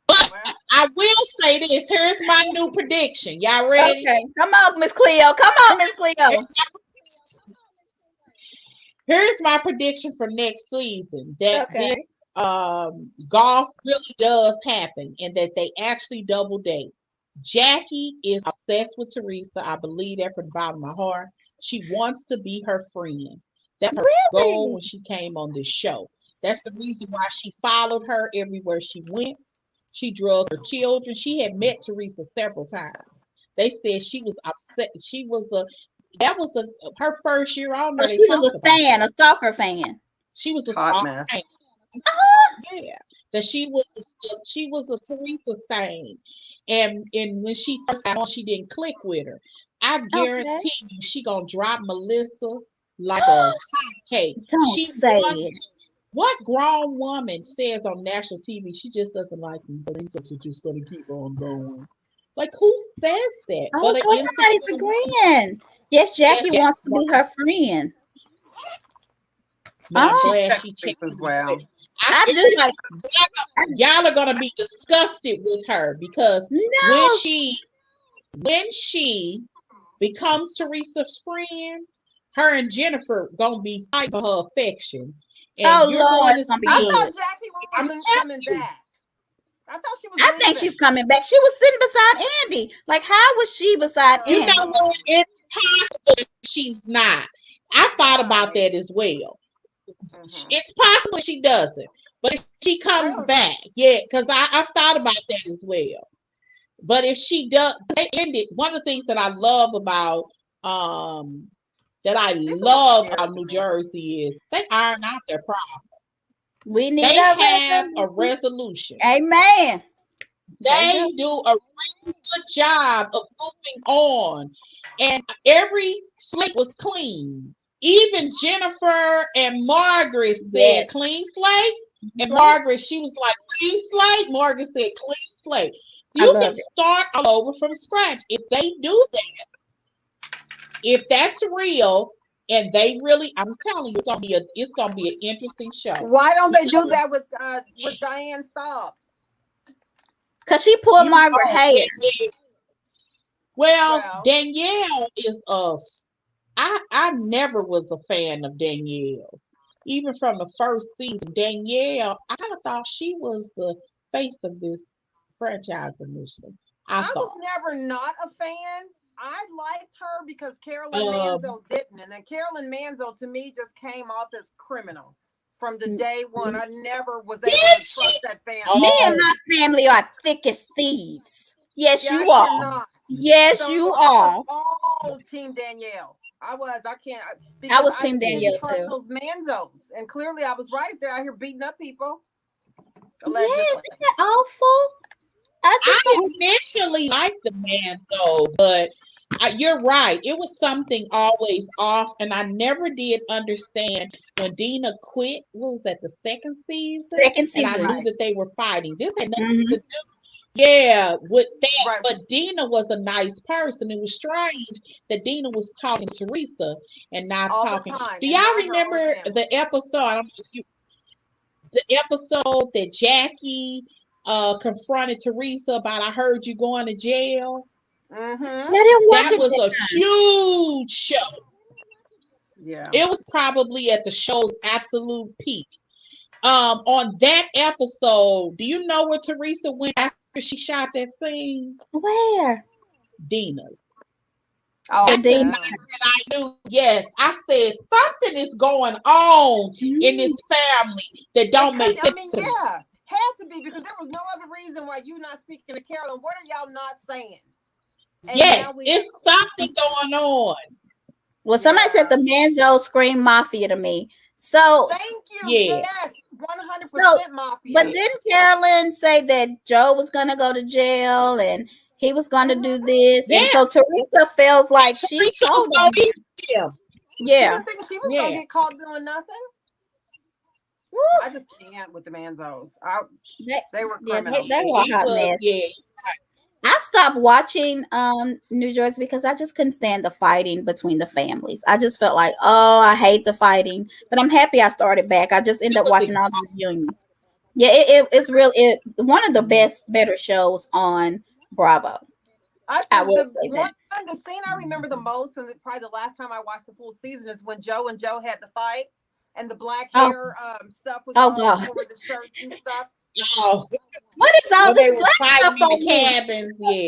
But I will say this. Here's my new prediction. Y'all ready? Okay. Come on, Miss Cleo. Come on, Miss Cleo. Here's my prediction for next season. That this golf really does happen and that they actually double date. Jackie is obsessed with Teresa. I believe that from the bottom of my heart. She wants to be her friend. That's her goal when she came on this show. That's the reason why she followed her everywhere she went. She drugged her children. She had met Teresa several times. They said she was upset. Her first year on there. She was a stalker fan. She was a hot mess. Yeah, that she was a Teresa fan. And when she first got on, she didn't click with her. I guarantee you, she gonna drop Melissa like a hot cake. Don't say it. What grown woman says on national TV she just doesn't like me, so she's just gonna keep on going? Like, who says that? Oh, somebody's agreeing. Yes, Jackie wants to be her friend. I'm glad she checked as well. I do like. Y'all are gonna be disgusted with her because when she becomes Teresa's friend, her and Jennifer gonna be fighting for her affection. And Lord, it's gonna be I good. thought Jackie wasn't coming back. I thought she was. I think she's coming back. She was sitting beside Andy. Like, how was she beside Andy? You know what? It's possible she's not. I thought about that as well. Mm-hmm. It's possible she doesn't, but if she comes back, because I thought about that as well. But if she does, they ended. One of the things that I love about New Jersey is they iron out their problems. We need They a have a resolution. resolution. Amen. They do a really good job of moving on. And every slate was clean. Even Jennifer and Margaret said Yes. clean slate. And Slate. Margaret, she was like, clean slate. Margaret said clean slate. I You love can it. start all over from scratch. If they do that, if that's real, and they really, I'm telling you, it's gonna be an interesting show. Why don't they do that with Diane Staub? Cause she pulled You Margaret know, hair. Well, Danielle is I never was a fan of Danielle. Even from the first season, Danielle, I kind of thought she was the face of this franchise initially. I was thought. never not a fan. I liked her because Carolyn Manzo didn't. And then Carolyn Manzo, to me, just came off as criminal from the day one. I never was able to trust that family. Me and my family are thick as thieves. Yes, you are. Cannot. Yes, you are. Oh, Team Danielle. I can't. I was Team Danielle trust too. those Manzos, and clearly I was right. They're out here beating up people. Allegedly. Yes, isn't that awful? I initially liked the Manzo, but you're right. It was something always off, and I never did understand when Dina quit. What was that, the second season? Second season. And I knew that they were fighting. This had nothing to do. Yeah, with that, but Dina was a nice person. It was strange that Dina was talking to Teresa and not all talking. The time, do y'all remember the episode? I don't know if you, the episode that Jackie confronted Teresa about, I heard you going to jail. That was a huge show. Yeah, it was probably at the show's absolute peak. On that episode, do you know where Teresa went after she shot that scene? Where? Dina's. Oh, That's the night that I knew. Yes, I said something is going on in this family that don't make sense. I mean, yeah, had to be, because there was no other reason why you not speaking to Carolyn. What are y'all not saying? And yes, it's something going on. Well, somebody said the Manzo screamed mafia to me. So thank you. Yes, 100% mafia. But didn't Carolyn say that Joe was gonna go to jail and he was gonna do this? And so Teresa feels like she told him. Yeah. You didn't think she was gonna get caught doing nothing? Woo. I just can't with the Manzos. They were criminals. They were a hot mess. Yeah. I stopped watching New Jersey because I just couldn't stand the fighting between the families. I just felt like, oh, I hate the fighting. But I'm happy I started back. I just ended up watching all the reunions. Yeah, it's one of the better shows on Bravo. I will say that. The scene I remember the most, and probably the last time I watched the full season, is when Joe and Joe had the fight, and the black hair stuff was all over the shirts and stuff. Oh, what is all this black stuff in the cabin? Yeah,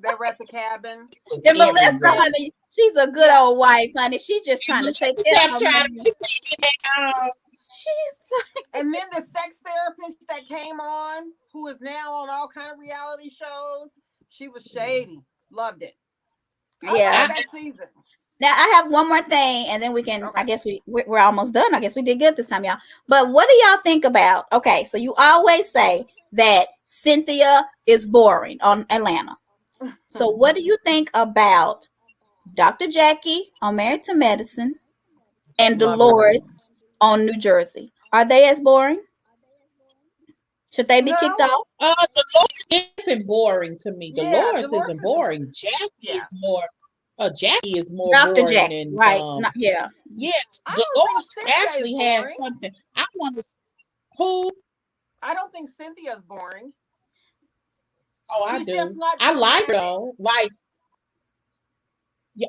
they were at the cabin. And Melissa, honey, she's a good old wife, honey. She's just trying to take care of her. And then the sex therapist that came on, who is now on all kind of reality shows, she was shady. Loved it. Yeah, that season. Now I have one more thing, and then we can. Okay. I guess we're almost done. I guess we did good this time, y'all. But what do y'all think about? Okay, so you always say that Cynthia is boring on Atlanta. So what do you think about Dr. Jackie on Married to Medicine and Dolores on New Jersey? Are they as boring? Should they be kicked off? Dolores isn't boring to me. Dolores isn't boring. Jackie is more. Jackie is more Dr. boring Jack, than right? Yeah. Dolores actually has something. I want to. Who? I don't think Cynthia's boring. Oh, I do. I like her though. Like,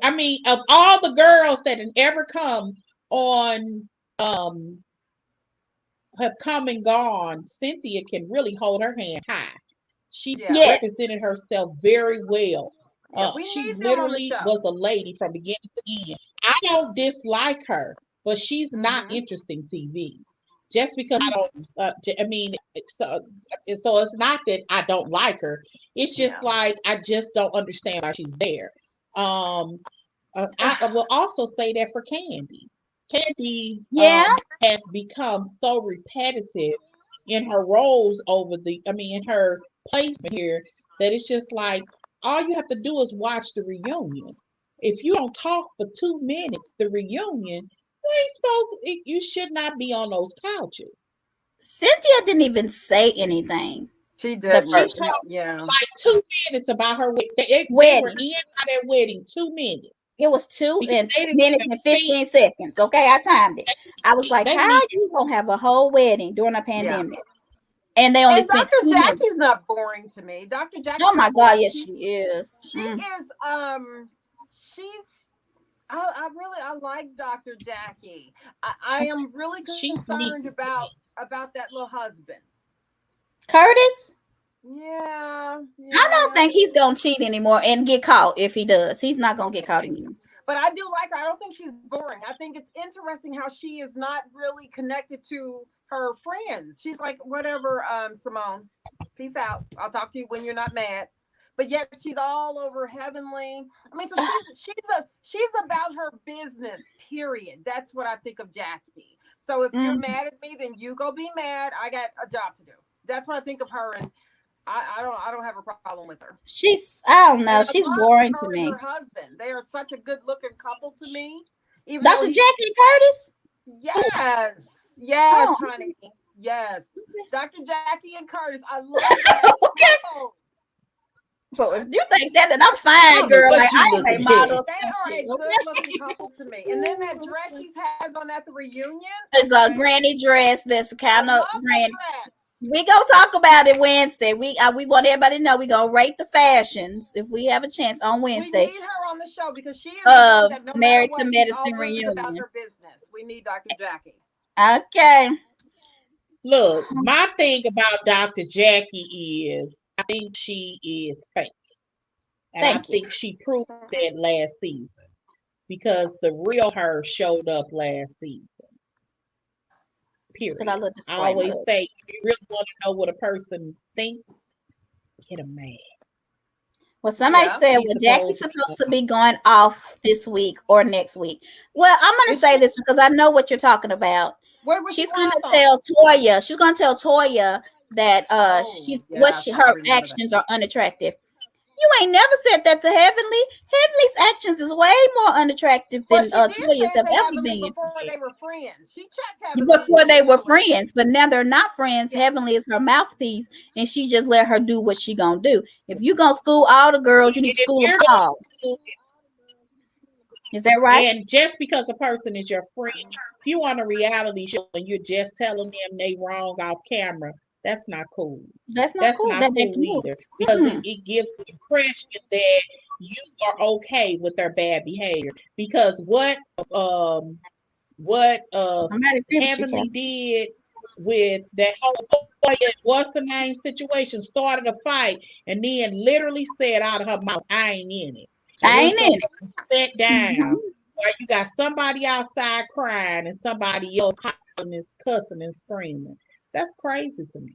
I mean, of all the girls that have ever come on, have come and gone, Cynthia can really hold her hand high. She represented herself very well. She literally was a lady from beginning to end. I don't dislike her, but she's not interesting TV. Just because I don't, I mean, so it's not that I don't like her. It's just like I just don't understand why she's there. I will also say that for Candy. Candy Yeah. has become so repetitive in her roles in her placement here, that it's just like all you have to do is watch the reunion. If you don't talk for 2 minutes, the reunion, you should not be on those couches. Cynthia didn't even say anything. She The did. She first talked Yeah. like 2 minutes about her wedding. They were wedding. in by their wedding 2 minutes. It was 2 Because they didn't minutes even and 15 seconds. Okay, I timed it. I was like, They how didn't you gonna have a whole wedding during a Yeah. pandemic? And they only And spent Dr. 2 minutes. Jackie's not boring to me. Dr. Jackie's Oh my not God, boring. yes, she is. She is she's I like Dr. Jackie. I am really She's concerned neat. about that little husband. Curtis? Yeah. I don't think he's gonna cheat anymore and get caught. If he does, he's not gonna get caught again. But I do like her. I don't think she's boring. I think it's interesting how she is not really connected to her friends. She's like, whatever, Simone, peace out. I'll talk to you when you're not mad. But yet she's all over Heavenly. I mean, so she's about her business, period. That's what I think of Jackie. So if you're mad at me, then you go be mad. I got a job to do. That's what I think of her, and I don't have a problem with her. I don't know. She's boring to Her me. and her husband, they are such a good looking couple to me. Even Dr. Jackie and Curtis? Yes, honey. Yes. Dr. Jackie and Curtis. I love that. Okay. So if you think that, then I'm fine, girl. Like I ain't a model. They are a good looking couple to me. And then that dress she has on at the reunion. It's a granny dress that's kind of granny. We gonna talk about it Wednesday. We want everybody to know we gonna rate the fashions if we have a chance on Wednesday. We need her on the show because she is that no Married matter to what, Medicine she's always reunion. about her business. We need Dr. Jackie. Okay. Look, my thing about Dr. Jackie is I think she is fake. And I think she proved that last season because the real her showed up last season. Period. I always say, if you really want to know what a person thinks, get a man. Well, somebody said, well, Jackie's supposed to be going off this week or next week. Well, I'm going to say this because I know what you're talking about. She's going to tell Toya. She's going to tell Toya that her actions are unattractive. You ain't never said that to Heavenly. Heavenly's actions is way more unattractive than Toya's have ever been. Before they were friends. She checked Before they were friends, but now they're not friends. Heavenly is her mouthpiece, and she just let her do what she gonna do. If you gonna school all the girls, you need to school them all. Is that right? And just because a person is your friend, if you on a reality show and you're just telling them they wrong off camera, that's not cool. That's not cool. That ain't cool either. Because it gives the impression that you are okay with their bad behavior. Because what Heavenly did with that whole what's the name situation, started a fight and then literally said out of her mouth, I ain't in it. I ain't in it. Sat down while you got somebody outside crying and somebody else hollering and cussing and screaming. That's crazy to me.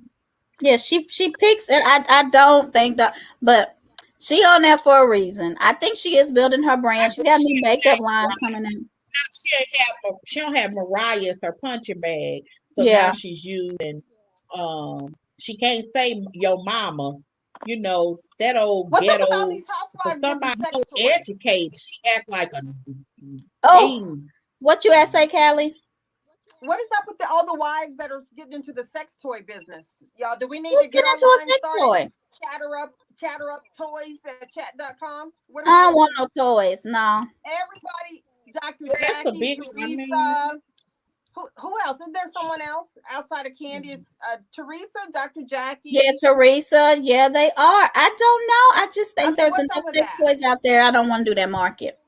Yeah, she picks it. I don't think that, but she on there for a reason. I think she is building her brand. She's got a new makeup line coming in. She don't have Mariah as her punching bag, so now she's using. She can't say your mama. You know that old ghetto. For somebody who's educated, she act like a. What you ask, say, Callie? What is up with all the wives that are getting into the sex toy business? Y'all, do we need to get into a sex toy? Chatter up toys at chat.com. I don't want no toys, no. Everybody, Dr. Jackie, Teresa. Who else? Is there someone else outside of Candy? It's Teresa, Dr. Jackie. Yeah, Teresa. Yeah, they are. I don't know. I just think there's enough sex toys out there. I don't want to do that market.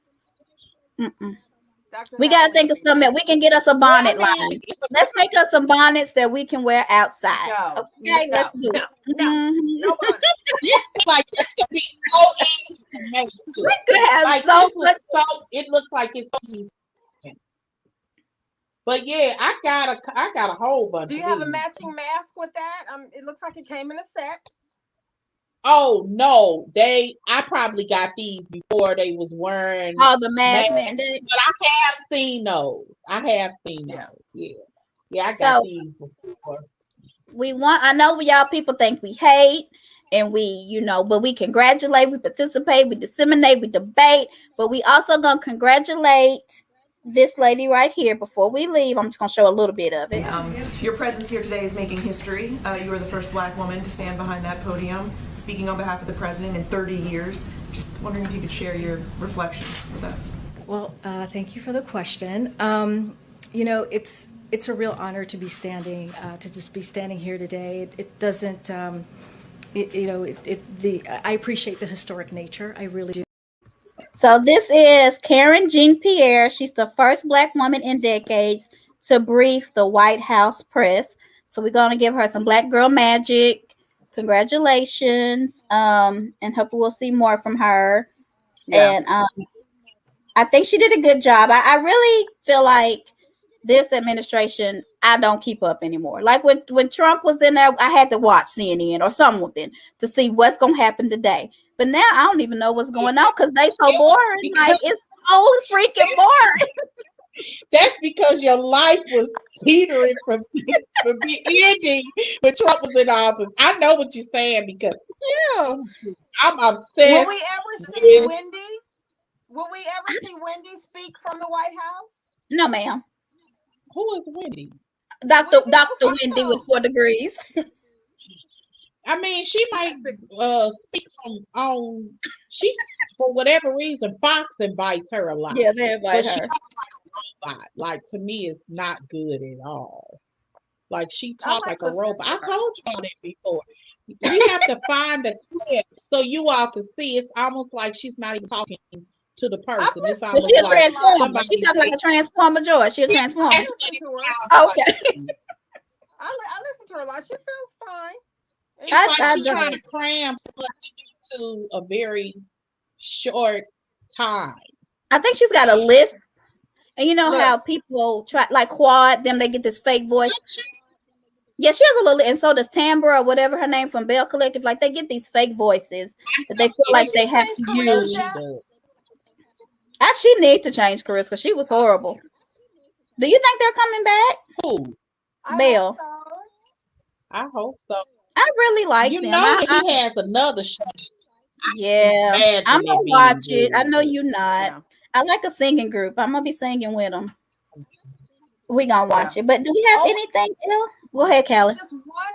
We got to think of something. We can get us a bonnet line. Let's make us some bonnets that we can wear outside. Let's do it. No bonnets. Like it's gonna be so easy to make. We could have so much. It looks like it's easy. But yeah, I got a whole bunch. Do you have a matching mask with that? It looks like it came in a set. Oh no, I probably got these before they was wearing Oh, the mask masks, mandate. but I have seen those. Yeah, I got So these before. I know y'all people think we hate and we, but we congratulate, we participate, we disseminate, we debate, but we also gonna congratulate this lady right here before we leave. I'm just gonna show a little bit of it. Your presence here today is making history. You are the first Black woman to stand behind that podium, speaking on behalf of the president in 30 years. Just wondering if you could share your reflections with us. Well, thank you for the question. It's a real honor to be standing, to just be standing here today. It doesn't, I appreciate the historic nature. I really do. So this is Karen Jean-Pierre. She's the first Black woman in decades to brief the White House press. So we're going to give her some Black girl magic. Congratulations. And hopefully we'll see more from her. Yeah. And I think she did a good job. I really feel like this administration, I don't keep up anymore. Like when Trump was in there, I had to watch CNN or something to see what's going to happen today. But now I don't even know what's going on because they so boring. Like, it's so freaking boring. That's because your life was teetering from ending when Trump was in office. I know what you're saying because I'm obsessed. Will we ever see Wendy? Will we ever see Wendy speak from the White House? No, ma'am. Who is Wendy? Dr. Wendy with 4 degrees. I mean, she might speak from she for whatever reason Fox invites her a lot. Yeah, they invite her. She talks like a robot. Like, to me, it's not good at all. Like, she talks like a robot. I told you that before. We have to find a clip so you all can see. It's almost like she's not even talking to the person. It's almost she's a like transformer. She talks like a transformer, Joy. She's a transformer. I listen to her. Okay. I listen to her a lot. She sounds fine. It's like she's trying to cram into a very short time. I think she's got a lisp. And you know how people try, like Quad, them, they get this fake voice. Yeah, she has a little, and so does Tambra or whatever her name from Bell Collective. Like, they get these fake voices that they feel like they have to use. She need to change careers because she was horrible. Do you think they're coming back? Who? Bell. I hope so. I really like them. You know he has another show. Yeah, I'm gonna watch it. I know you're not. Yeah. I like a singing group. I'm gonna be singing with them. We gonna watch it. But do we have anything else? Go ahead, Callie. Just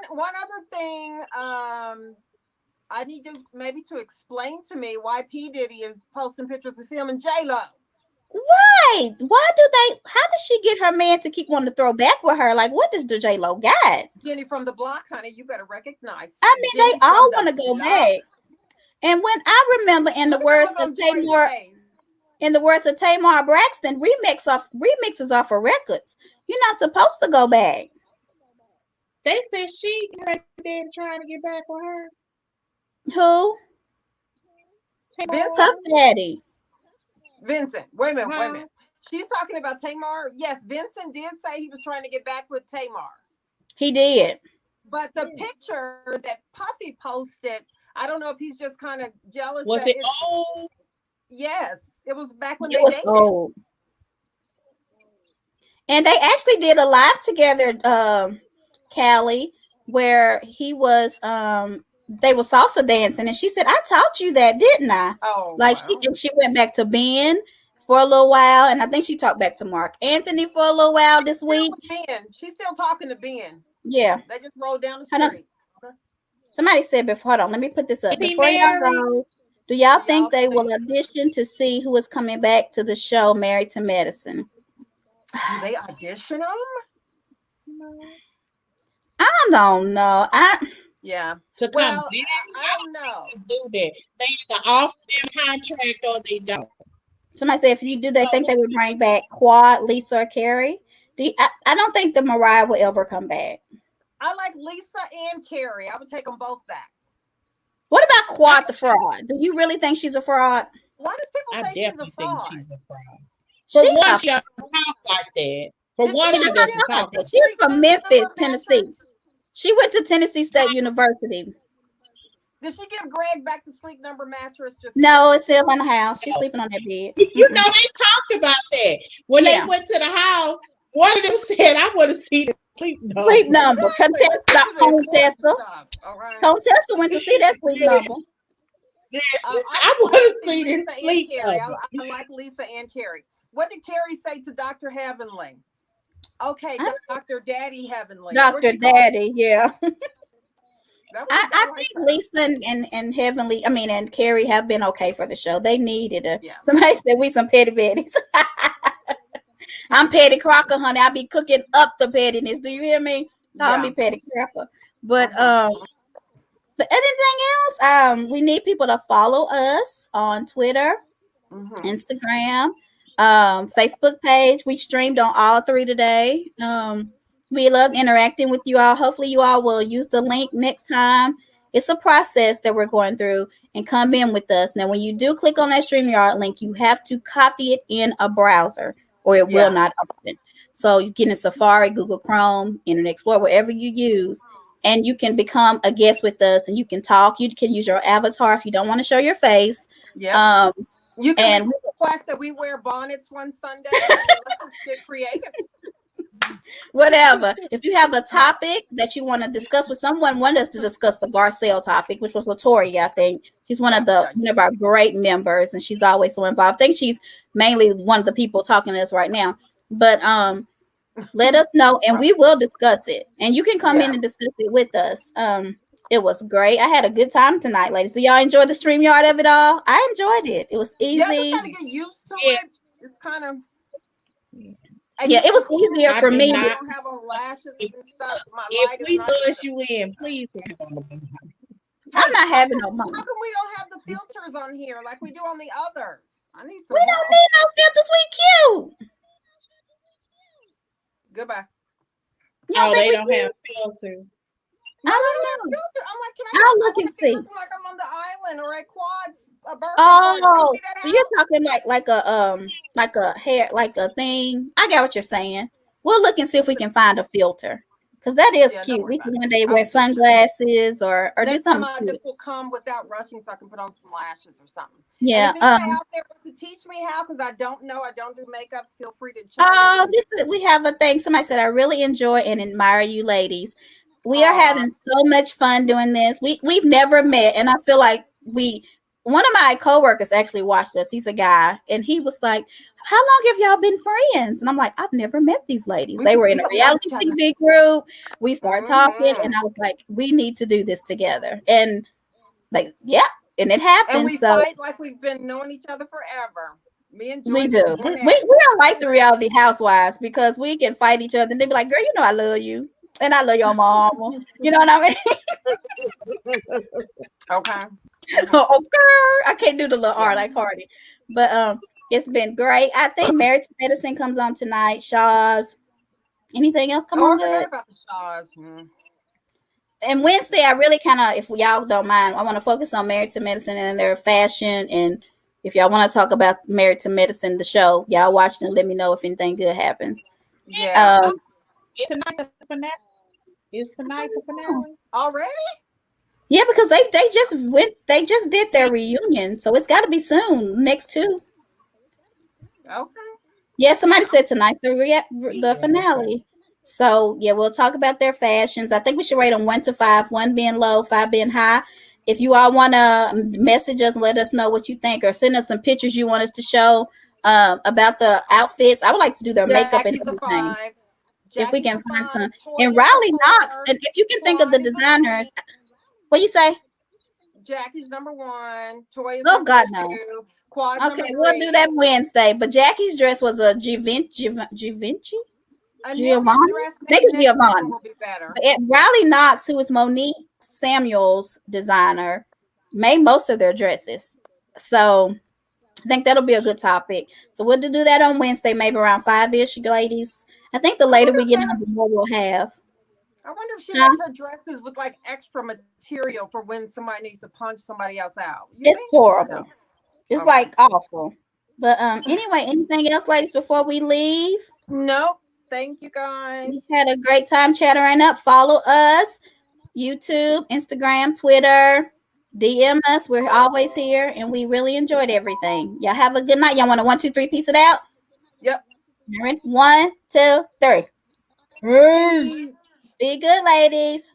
one other thing. I need you maybe to explain to me why P. Diddy is posting pictures of him and J-Lo. Right. How does she get her man to keep wanting to throw back with her? Like, what does the J-Lo got? Jenny from the block, honey, you better recognize. I mean, Jenny, they all want to go back. And when I remember in the words of Tamar Braxton, remixes off of records. You're not supposed to go back. They said she right there trying to get back with her. Who? Tough Daddy. Vincent. Wait a minute. She's talking about Tamar. Yes, Vincent did say he was trying to get back with Tamar. He did. But the picture that Puffy posted, I don't know if he's just kind of jealous. Was it old? Yes, it was back when they dated. Old. And they actually did a live together, Callie, where he was they were salsa dancing, and she said, "I taught you that, didn't I?" Oh, like wow. she went back to Ben for a little while, and I think she talked back to Mark Anthony for a little while this week. Ben, she's still talking to Ben. Yeah, they just rolled down the street. Okay. Somebody said before. Hold on, let me put this up before y'all go. Do y'all think they will audition to see who is coming back to the show Married to Medicine? Do they audition them? I don't know. Yeah. To come I don't know. Do that. They either off their contract or they don't. Somebody said if you do, they think they would bring back Quad, Lisa, or Carrie. I don't think the Mariah will ever come back. I like Lisa and Carrie. I would take them both back. What about Quad the fraud? Do you really think she's a fraud? Why does people say she's a fraud? Think she's a fraud. For one, she doesn't talk like that. For one, she doesn't talk like that. She's from Memphis, Tennessee. She went to Tennessee State University. Did she give Greg back the Sleep Number mattress? Just No, it's still in the house. She's sleeping on that bed. You know, they talked about that when they went to the house. One of them said, "I want to see the sleep number." Sleep number. Contessa went to see that sleep number. Yes, I want to see this sleep number. I like Lisa and Carrie. What did Carrie say to Dr. Heavenly? Okay, Dr. Daddy Heavenly. Dr. Daddy, yeah. I think Lisa and Heavenly, and Carrie have been okay for the show. They needed a. Yeah. Somebody said we some petty betties. I'm Petty Crocker, honey. I be cooking up the pettiness. Do you hear me? Call me Petty Crocker. But anything else? We need people to follow us on Twitter, Instagram, Facebook page. We streamed on all 3 today. We love interacting with you all. Hopefully you all will use the link next time. It's a process that we're going through, and come in with us. Now, when you do click on that StreamYard link, you have to copy it in a browser or it will not open. So you get in Safari, Google Chrome, Internet Explorer, wherever you use, and you can become a guest with us, and you can talk. You can use your avatar if you don't want to show your face. Yeah. You can request that we wear bonnets one Sunday. Let's just get creative. Whatever. If you have a topic that you want to discuss with someone, wanted us to discuss the Garcelle topic, which was Latoya, I think. She's one of our great members, and she's always so involved. I think she's mainly one of the people talking to us right now. But let us know, and we will discuss it. And you can come in and discuss it with us. It was great. I had a good time tonight, ladies. So y'all enjoyed the StreamYard of it all? I enjoyed it. It was easy. Yeah, you kind of get used to it. It's kind of. It was easier for me. I don't have on lashes and stuff. My light if we push you in, please. I'm not having no money. How come we don't have the filters on here like we do on the others? I need some. We don't need no filters. We cute. Goodbye. No, they don't have filters. I don't know. I'm like, can I'll look and see. Looking like I'm on the island or at Quads. Oh, so you're talking like a hair, like a thing. I got what you're saying. We'll look and see if we can find a filter, because that is cute. We can one day wear sunglasses or do something. I just will come without rushing, so I can put on some lashes or something. Yeah. Out there to teach me how, because I don't know. I don't do makeup. Feel free to. We have a thing. Somebody said I really enjoy and admire you, ladies. We are having so much fun doing this. We've never met, and I feel like one of my coworkers actually watched us. He's a guy, and he was like, "How long have y'all been friends?" And I'm like, "I've never met these ladies. They were in a reality TV group. We started talking, and I was like, we need to do this together." And and it happened. And we fight like we've been knowing each other forever. Me and Joy, we do. We don't like the reality housewives because we can fight each other, and they be like, "Girl, you know I love you, and I love your mama." You know what I mean? Okay. I can't do the little R like Cardi, but it's been great. I think Married to Medicine comes on tonight. Shaw's. Anything else come on good? About the Shaw's. And Wednesday, I really kind of, if y'all don't mind, I want to focus on Married to Medicine and their fashion. And if y'all want to talk about Married to Medicine, the show, y'all watch it and let me know if anything good happens. Yeah. Tonight the finale. Is tonight the finale already? Yeah, because they just did their reunion, so it's got to be soon. Next 2. Okay. Yeah, somebody said tonight's the finale. So yeah, we'll talk about their fashions. I think we should rate them 1 to 5, 1 being low, 5 being high. If you all want to message us and let us know what you think, or send us some pictures you want us to show about the outfits. I would like to do their makeup and everything. If we can find some. And Riley Knox, and if you can think of the designers. What you say? Jackie's number 1. Toya's God, no. 2. Quad's okay, we'll do that Wednesday. But Jackie's dress was a Givenchy? Giovanni? I think it's Giovanni. Riley Knox, who is Monique Samuel's designer, made most of their dresses. So I think that'll be a good topic. So we'll do that on Wednesday, maybe around 5-ish, ladies. I think the later we get on, the more we'll have. I wonder if she makes her dresses with like extra material for when somebody needs to punch somebody else out. It's horrible. It's like awful. But anyway, anything else, ladies, before we leave? Nope. Thank you, guys. We had a great time chattering up. Follow us. YouTube, Instagram, Twitter. DM us. We're always here, and we really enjoyed everything. Y'all have a good night. Y'all want to 1, 2, 3 piece it out? Yep. 1, 2, 3. Peace. Be good, ladies.